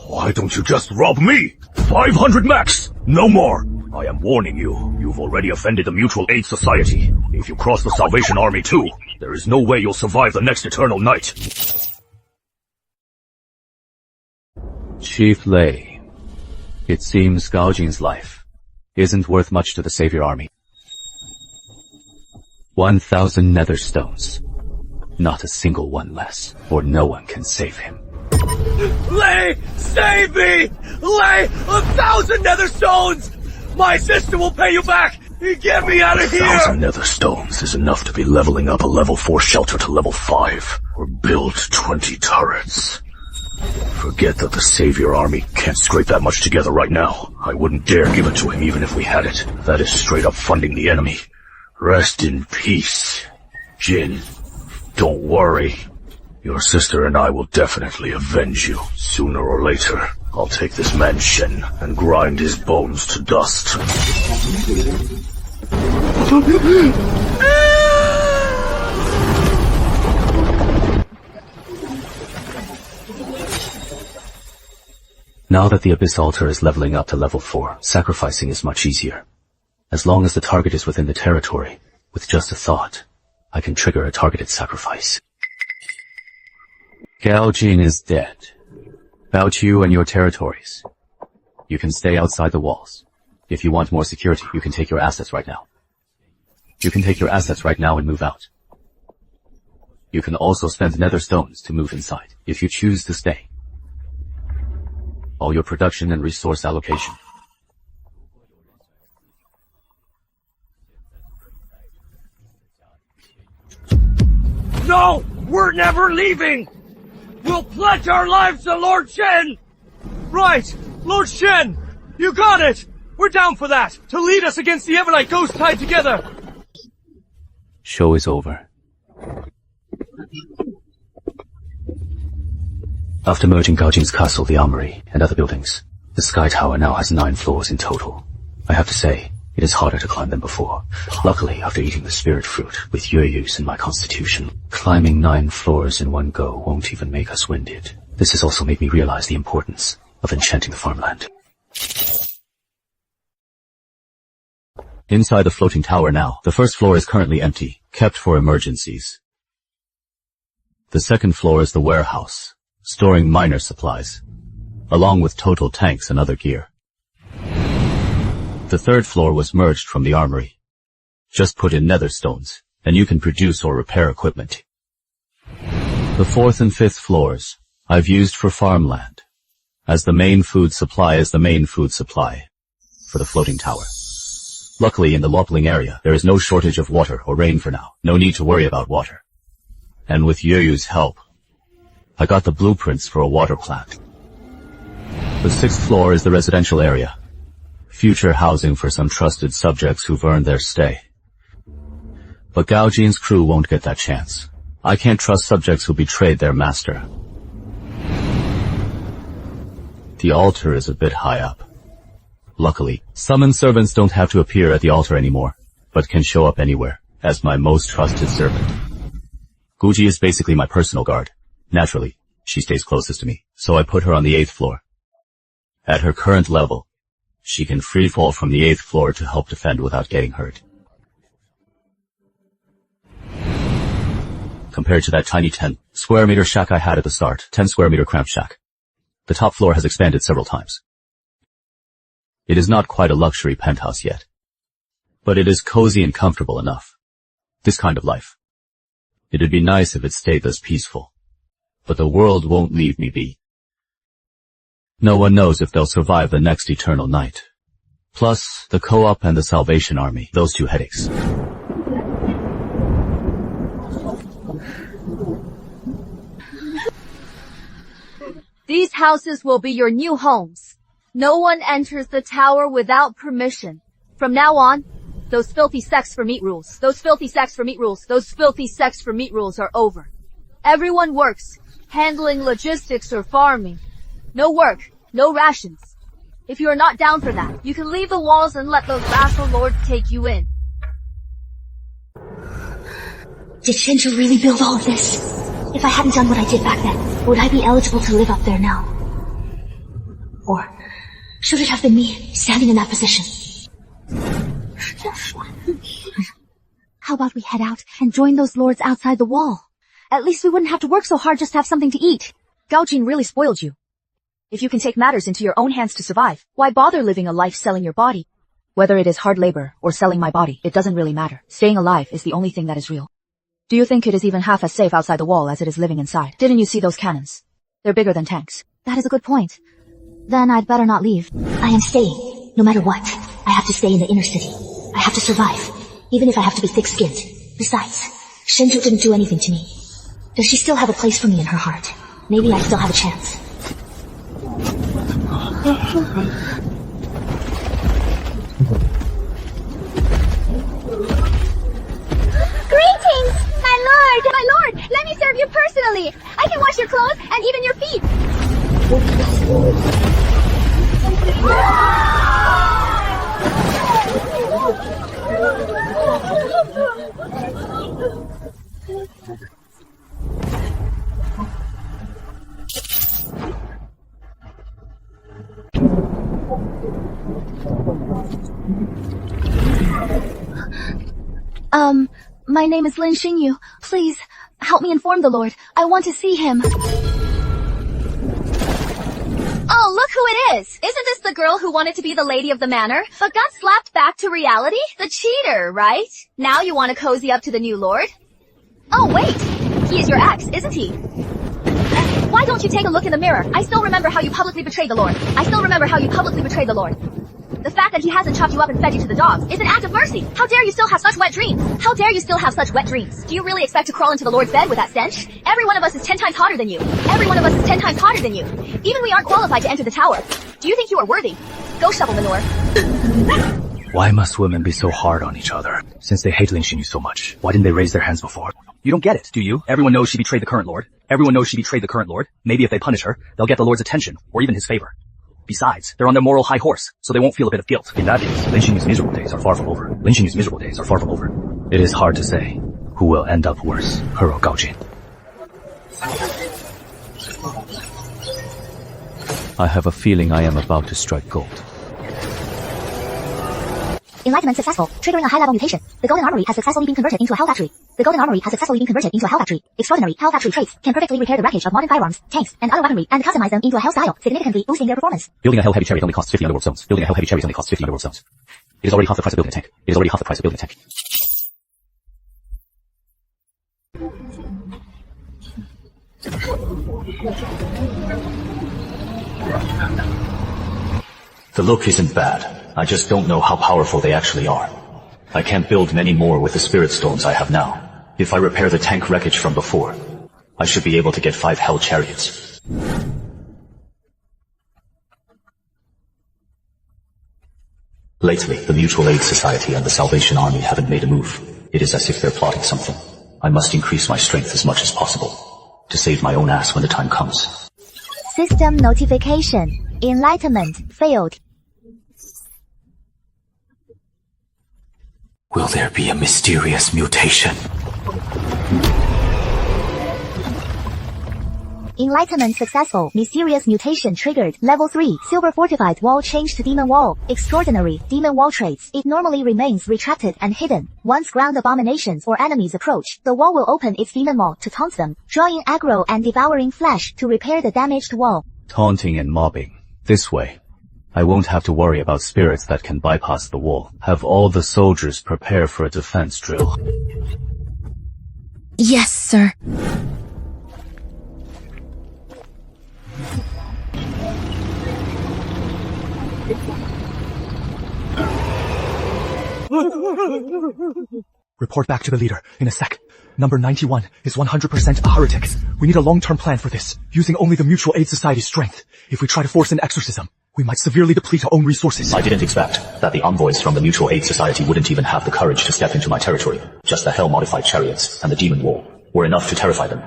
Why don't you just rob me? 500 max! No more! I am warning you, you've already offended the Mutual Aid Society. If you cross the Salvation Army too, there is no way you'll survive the next eternal night. Chief Lei, it seems Gao Jin's life isn't worth much to the Savior Army. 1,000 nether stones. Not a single one less, or no one can save him. Lay! Save me! Lay! 1,000 nether stones! My sister will pay you back! Get me out of here! 1,000 nether stones is enough to be leveling up a level 4 shelter to level 5, or build 20 turrets. Forget that the Savior Army can't scrape that much together right now. I wouldn't dare give it to him even if we had it. That is straight up funding the enemy. Rest in peace, Jin. Don't worry. Your sister and I will definitely avenge you, sooner or later. I'll take this man Shen and grind his bones to dust. Now that the Abyss Altar is leveling up to level 4, sacrificing is much easier. As long as the target is within the territory, with just a thought, I can trigger a targeted sacrifice. Gao Jin is dead. About you and your territories. You can stay outside the walls. If you want more security, you can take your assets right now. You can take your assets right now and move out. You can also spend nether stones to move inside, if you choose to stay. All your production and resource allocation. No! We're never leaving! We'll pledge our lives to Lord Shen! Right! Lord Shen! You got it! We're down for that! To lead us against the Ebonite ghosts tied together! Show is over. After merging Gao Jin's castle, the armory, and other buildings, the Sky Tower now has 9 floors in total. I have to say, it is harder to climb than before. Luckily, after eating the spirit fruit, with Yoyu's in my constitution, climbing 9 floors in one go won't even make us winded. This has also made me realize the importance of enchanting the farmland. Inside the floating tower now, the first floor is currently empty, kept for emergencies. The second floor is the warehouse, storing minor supplies, along with total tanks and other gear. The third floor was merged from the armory. Just put in nether stones, and you can produce or repair equipment. The 4th and 5th floors I've used for farmland, as the main food supply is the main food supply for the floating tower. Luckily, in the Lopling area, there is no shortage of water or rain for now. No need to worry about water. And with Yoyu's help, I got the blueprints for a water plant. The 6th floor is the residential area. Future housing for some trusted subjects who've earned their stay. But Gao Jin's crew won't get that chance. I can't trust subjects who betrayed their master. The altar is a bit high up. Luckily, summoned servants don't have to appear at the altar anymore, but can show up anywhere, as my most trusted servant. Guji is basically my personal guard. Naturally, she stays closest to me, so I put her on the 8th floor. At her current level, she can free fall from the 8th floor to help defend without getting hurt. Compared to that tiny 10 square meter shack I had at the start, 10 square meter cramped shack, the top floor has expanded several times. It is not quite a luxury penthouse yet, but it is cozy and comfortable enough. This kind of life. It'd be nice if it stayed this peaceful, but the world won't leave me be. No one knows if they'll survive the next eternal night. Plus, the Co-op and the Salvation Army, those 2 headaches. These houses will be your new homes. No one enters the tower without permission. From now on, those filthy sex for meat rules, those filthy sex for meat rules, those filthy sex for meat rules are over. Everyone works, handling logistics or farming. No work, no rations. If you are not down for that, you can leave the walls and let those vassal lords take you in. Did Shenju really build all of this? If I hadn't done what I did back then, would I be eligible to live up there now? Or should it have been me standing in that position? How about we head out and join those lords outside the wall? At least we wouldn't have to work so hard just to have something to eat. Gao Jin really spoiled you. If you can take matters into your own hands to survive, why bother living a life selling your body? Whether it is hard labor or selling my body, it doesn't really matter. Staying alive is the only thing that is real. Do you think it is even half as safe outside the wall as it is living inside? Didn't you see those cannons? They're bigger than tanks. That is a good point. Then I'd better not leave. I am staying, no matter what. I have to stay in the inner city. I have to survive, even if I have to be thick-skinned. Besides, Shenju didn't do anything to me. Does she still have a place for me in her heart? Maybe I still have a chance. Greetings! My lord, let me serve you personally. I can wash your clothes and even your feet. My name is Lin Xingyu. Please, help me inform the Lord. I want to see him. Oh, look who it is! Isn't this the girl who wanted to be the lady of the manor, but got slapped back to reality? The cheater, right? Now you want to cozy up to the new lord? Oh, wait! He is your ex, isn't he? Why don't you take a look in the mirror? I still remember how you publicly betrayed the lord. The fact that he hasn't chopped you up and fed you to the dogs is an act of mercy. How dare you still have such wet dreams? Do you really expect to crawl into the Lord's bed with that stench? Every one of us is 10 times hotter than you. Even we aren't qualified to enter the tower. Do you think you are worthy? Go shovel manure. Why must women be so hard on each other? Since they hate Lin Xingyu so much, why didn't they raise their hands before? You don't get it, do you? Everyone knows she betrayed the current lord. Maybe if they punish her, they'll get the lord's attention, or even his favor. Besides, they're on their moral high horse, so they won't feel a bit of guilt. In that case, Lin Xingyu's miserable days are far from over. It is hard to say who will end up worse, her or Gaojin. I have a feeling I am about to strike gold. Enlightenment successful, triggering a high-level mutation. The Golden Armory has successfully been converted into a Hell Factory. Extraordinary Hell Factory traits can perfectly repair the wreckage of modern firearms, tanks, and other weaponry, and customize them into a Hell style, significantly boosting their performance. Building a Hell Heavy Chariot only costs 50 underworld stones. It is already half the price of building a tank. The look isn't bad. I just don't know how powerful they actually are. I can't build many more with the spirit stones I have now. If I repair the tank wreckage from before, I should be able to get 5 Hell Chariots. Lately, the Mutual Aid Society and the Salvation Army haven't made a move. It is as if they're plotting something. I must increase my strength as much as possible to save my own ass when the time comes. System notification. Enlightenment failed. Will there be a mysterious mutation? Enlightenment successful. Mysterious mutation triggered. Level 3. Silver fortified wall changed to demon wall. Extraordinary demon wall traits. It normally remains retracted and hidden. Once ground abominations or enemies approach, the wall will open its demon maw to taunt them, drawing aggro and devouring flesh to repair the damaged wall. Taunting and mobbing. This way. I won't have to worry about spirits that can bypass the wall. Have all the soldiers prepare for a defense drill. Yes, sir. Report back to the leader in a sec. Number 91 is 100% a heretic. We need a long-term plan for this, using only the Mutual Aid Society's strength. If we try to force an exorcism, we might severely deplete our own resources. I didn't expect that the envoys from the Mutual Aid Society wouldn't even have the courage to step into my territory. Just the Hell-modified chariots and the demon wall were enough to terrify them.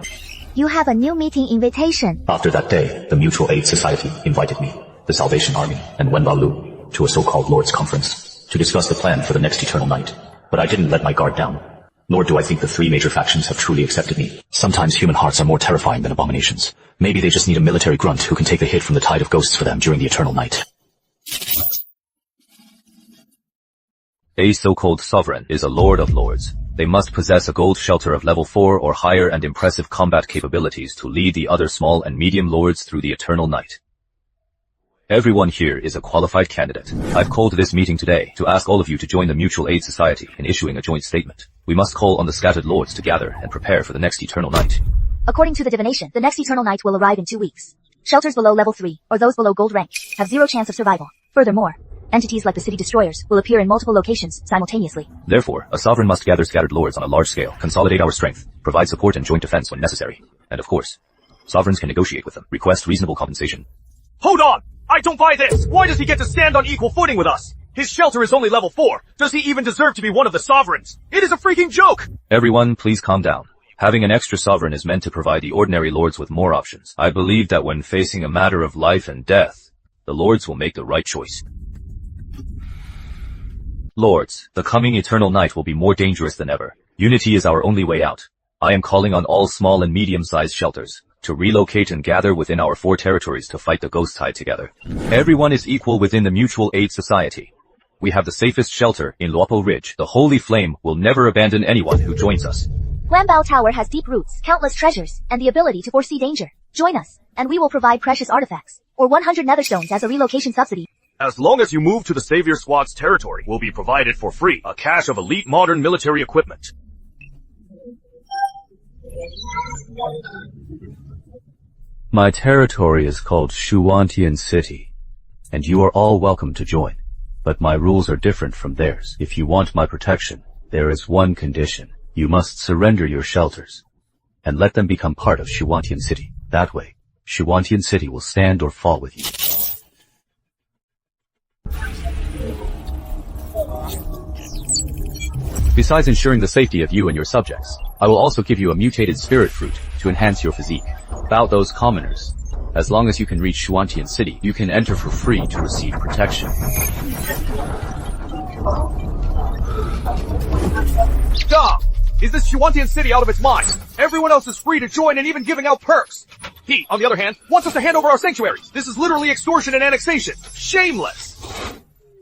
You have a new meeting invitation. After that day, the Mutual Aid Society invited me, the Salvation Army, and Wenba Lu to a so-called Lord's Conference to discuss the plan for the next Eternal Night. But I didn't let my guard down. Nor do I think the 3 major factions have truly accepted me. Sometimes human hearts are more terrifying than abominations. Maybe they just need a military grunt who can take the hit from the tide of ghosts for them during the Eternal Night. A so-called sovereign is a lord of lords. They must possess a gold shelter of level 4 or higher and impressive combat capabilities to lead the other small and medium lords through the Eternal Night. Everyone here is a qualified candidate. I've called this meeting today to ask all of you to join the Mutual Aid Society in issuing a joint statement. We must call on the scattered lords to gather and prepare for the next eternal night. According to the divination, the next eternal night will arrive in 2 weeks. Shelters below level 3, or those below gold rank, have 0 chance of survival. Furthermore, entities like the city destroyers will appear in multiple locations simultaneously. Therefore, a sovereign must gather scattered lords on a large scale, consolidate our strength, provide support and joint defense when necessary. And of course, sovereigns can negotiate with them, request reasonable compensation. Hold on! I don't buy this! Why does he get to stand on equal footing with us? His shelter is only level 4. Does he even deserve to be one of the sovereigns? It is a freaking joke! Everyone, please calm down. Having an extra sovereign is meant to provide the ordinary lords with more options. I believe that when facing a matter of life and death, the lords will make the right choice. Lords, the coming eternal night will be more dangerous than ever. Unity is our only way out. I am calling on all small and medium-sized shelters to relocate and gather within our 4 territories to fight the Ghost Tide together. Everyone is equal within the Mutual Aid Society. We have the safest shelter in Luopo Ridge. The Holy Flame will never abandon anyone who joins us. Guanbao Tower has deep roots, countless treasures, and the ability to foresee danger. Join us, and we will provide precious artifacts, or 100 netherstones as a relocation subsidy. As long as you move to the Savior Squad's territory, will be provided for free a cache of elite modern military equipment. My territory is called Shuwantian City, and you are all welcome to join. But my rules are different from theirs. If you want my protection, there is one condition. You must surrender your shelters, and let them become part of Shuwantian City. That way, Shuwantian City will stand or fall with you. Besides ensuring the safety of you and your subjects, I will also give you a mutated spirit fruit to enhance your physique. About those commoners, as long as you can reach Shuwantian City, you can enter for free to receive protection. Stop! Is this Shuwantian City out of its mind? Everyone else is free to join and even giving out perks. He, on the other hand, wants us to hand over our sanctuaries. This is literally extortion and annexation. Shameless!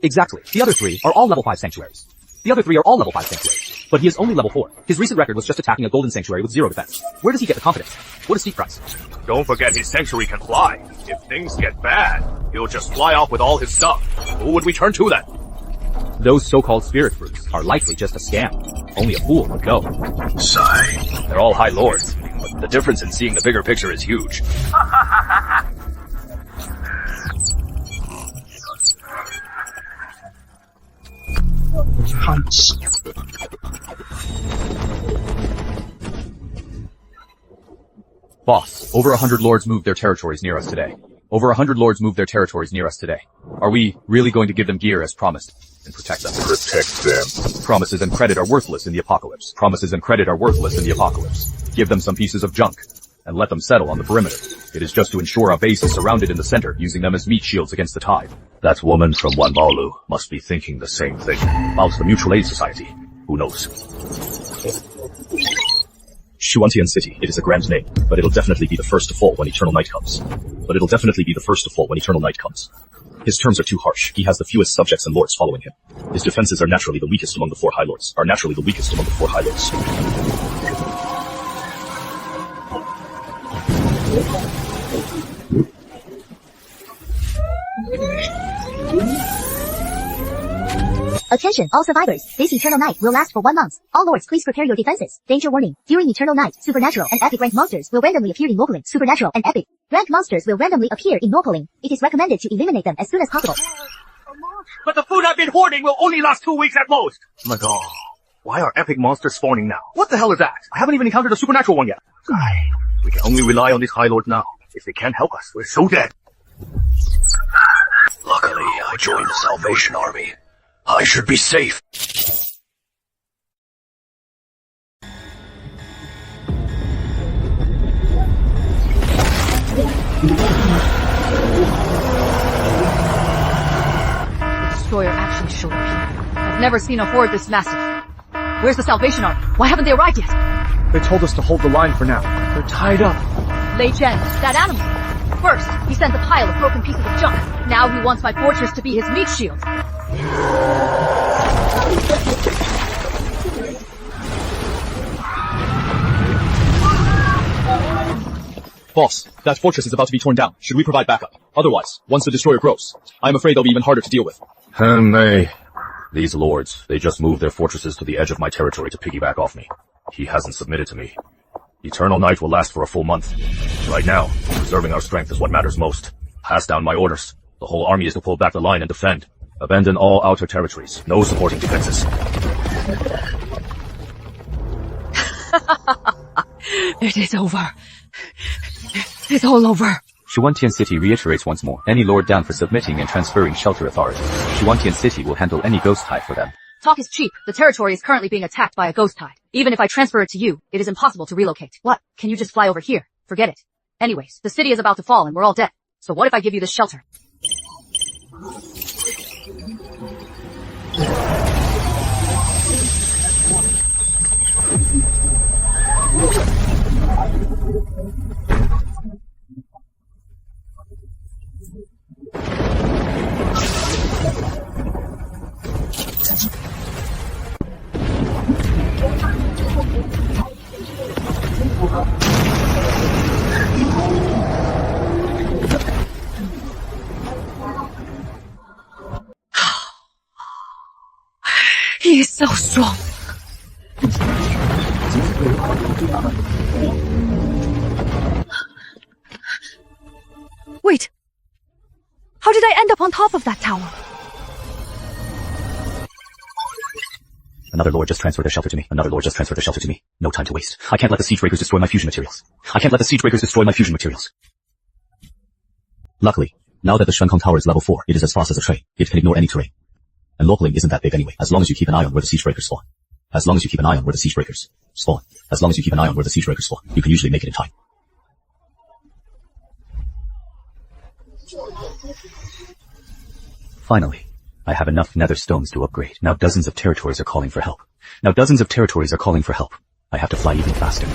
Exactly. The other 3 are all level 5 sanctuaries. But he is only level 4. His recent record was just attacking a golden sanctuary with 0 defense. Where does he get the confidence? What is seat price? Don't forget his sanctuary can fly. If things get bad, he'll just fly off with all his stuff. Who would we turn to then? Those so-called spirit fruits are likely just a scam. Only a fool would go. Sigh. They're all high lords, but the difference in seeing the bigger picture is huge. Boss, over 100 lords moved their territories near us today. Are we really going to give them gear as promised and protect them? Protect them. Promises and credit are worthless in the apocalypse. Give them some pieces of junk and let them settle on the perimeter. It is just to ensure our base is surrounded in the center, using them as meat shields against the tide. That woman from Wanbaolu must be thinking the same thing. About the Mutual Aid Society. Who knows? Shuwantian City. It is a grand name, but it'll definitely be the first to fall when Eternal Night comes. His terms are too harsh. He has the fewest subjects and lords following him. His defenses are naturally the weakest among the 4 High Lords. Attention, all survivors. This eternal night will last for 1 month. All lords, please prepare your defenses. Danger warning. During eternal night, supernatural and epic rank monsters will randomly appear in Norpoling. Supernatural and epic rank monsters will randomly appear in Norpoling. It is recommended to eliminate them as soon as possible. But the food I've been hoarding will only last 2 weeks at most. My god. Why are epic monsters spawning now? What the hell is that? I haven't even encountered a supernatural one yet. We can only rely on these High Lords now. If they can't help us, we're so dead. Luckily, I joined the Salvation Army. I should be safe. The destroyer actually showed up here. I've never seen a horde this massive. Where's the Salvation Army? Why haven't they arrived yet? They told us to hold the line for now. They're tied up. Lei Chen, that animal. First, he sent a pile of broken pieces of junk. Now he wants my fortress to be his meat shield. Boss, that fortress is about to be torn down. Should we provide backup? Otherwise, once the destroyer grows, I'm afraid they'll be even harder to deal with. These lords, they just moved their fortresses to the edge of my territory to piggyback off me. He hasn't submitted to me. Eternal night will last for a full month. Right now, preserving our strength is what matters most. Pass down my orders. The whole army is to pull back the line and defend. Abandon all outer territories. No supporting defenses. It is over. It's all over. Shuantian City reiterates once more, any lord down for submitting and transferring shelter authority. Shuantian City will handle any ghost tide for them. Talk is cheap. The territory is currently being attacked by a ghost tide. Even if I transfer it to you, it is impossible to relocate. What? Can you just fly over here? Forget it. Anyways, the city is about to fall and we're all dead. So what if I give you this shelter? He is so strong. Wait. How did I end up on top of that tower? Another lord just transferred their shelter to me. Another lord just transferred their shelter to me. No time to waste. I can't let the siege breakers destroy my fusion materials. Luckily, now that the Shuankong Tower is level 4, it is as fast as a train. It can ignore any terrain. And locally isn't that big anyway, as long as you keep an eye on where the siege breakers spawn. You can usually make it in time. Finally, I have enough nether stones to upgrade. Now dozens of territories are calling for help. I have to fly even faster.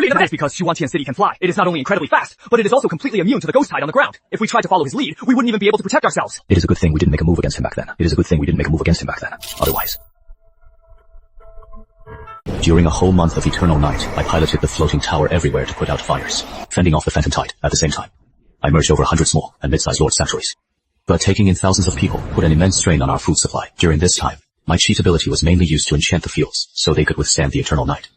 That is because Shuantian City can fly. It is not only incredibly fast, but it is also completely immune to the ghost tide on the ground. If we tried to follow his lead, we wouldn't even be able to protect ourselves. It is a good thing we didn't make a move against him back then. Otherwise. During a whole month of eternal night, I piloted the floating tower everywhere to put out fires, fending off the phantom tide at the same time. I merged over 100 small and mid-sized lord sanctuaries. But taking in thousands of people put an immense strain on our food supply. During this time, my cheat ability was mainly used to enchant the fields so they could withstand the eternal night,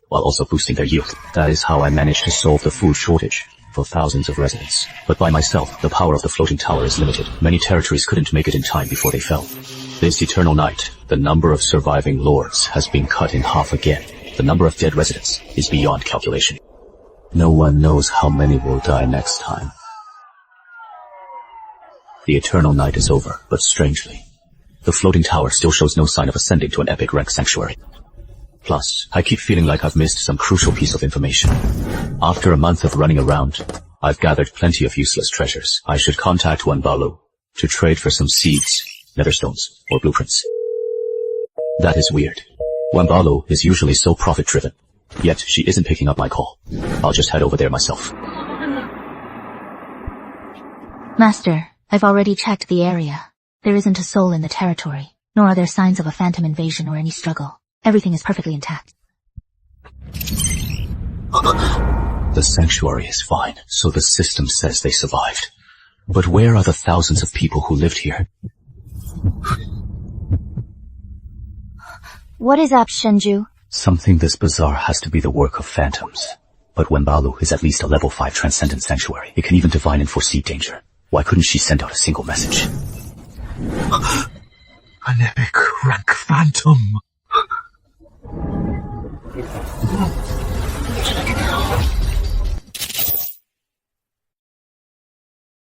while also boosting their yield. That is how I managed to solve the food shortage for thousands of residents. But by myself, the power of the floating tower is limited. Many territories couldn't make it in time before they fell. This eternal night, the number of surviving lords has been cut in half again. The number of dead residents is beyond calculation. No one knows how many will die next time. The eternal night is over, but strangely, the floating tower still shows no sign of ascending to an epic rank sanctuary. Plus, I keep feeling like I've missed some crucial piece of information. After a month of running around, I've gathered plenty of useless treasures. I should contact Wenbalu to trade for some seeds, netherstones, or blueprints. That is weird. Wenbalu is usually so profit-driven, yet she isn't picking up my call. I'll just head over there myself. Master, I've already checked the area. There isn't a soul in the territory, nor are there signs of a phantom invasion or any struggle. Everything is perfectly intact. The sanctuary is fine, so the system says they survived. But where are the thousands of people who lived here? What is up, Shenju? Something this bizarre has to be the work of phantoms. But Wenbalu is at least a level 5 transcendent sanctuary. It can even divine and foresee danger. Why couldn't she send out a single message? An epic rank phantom.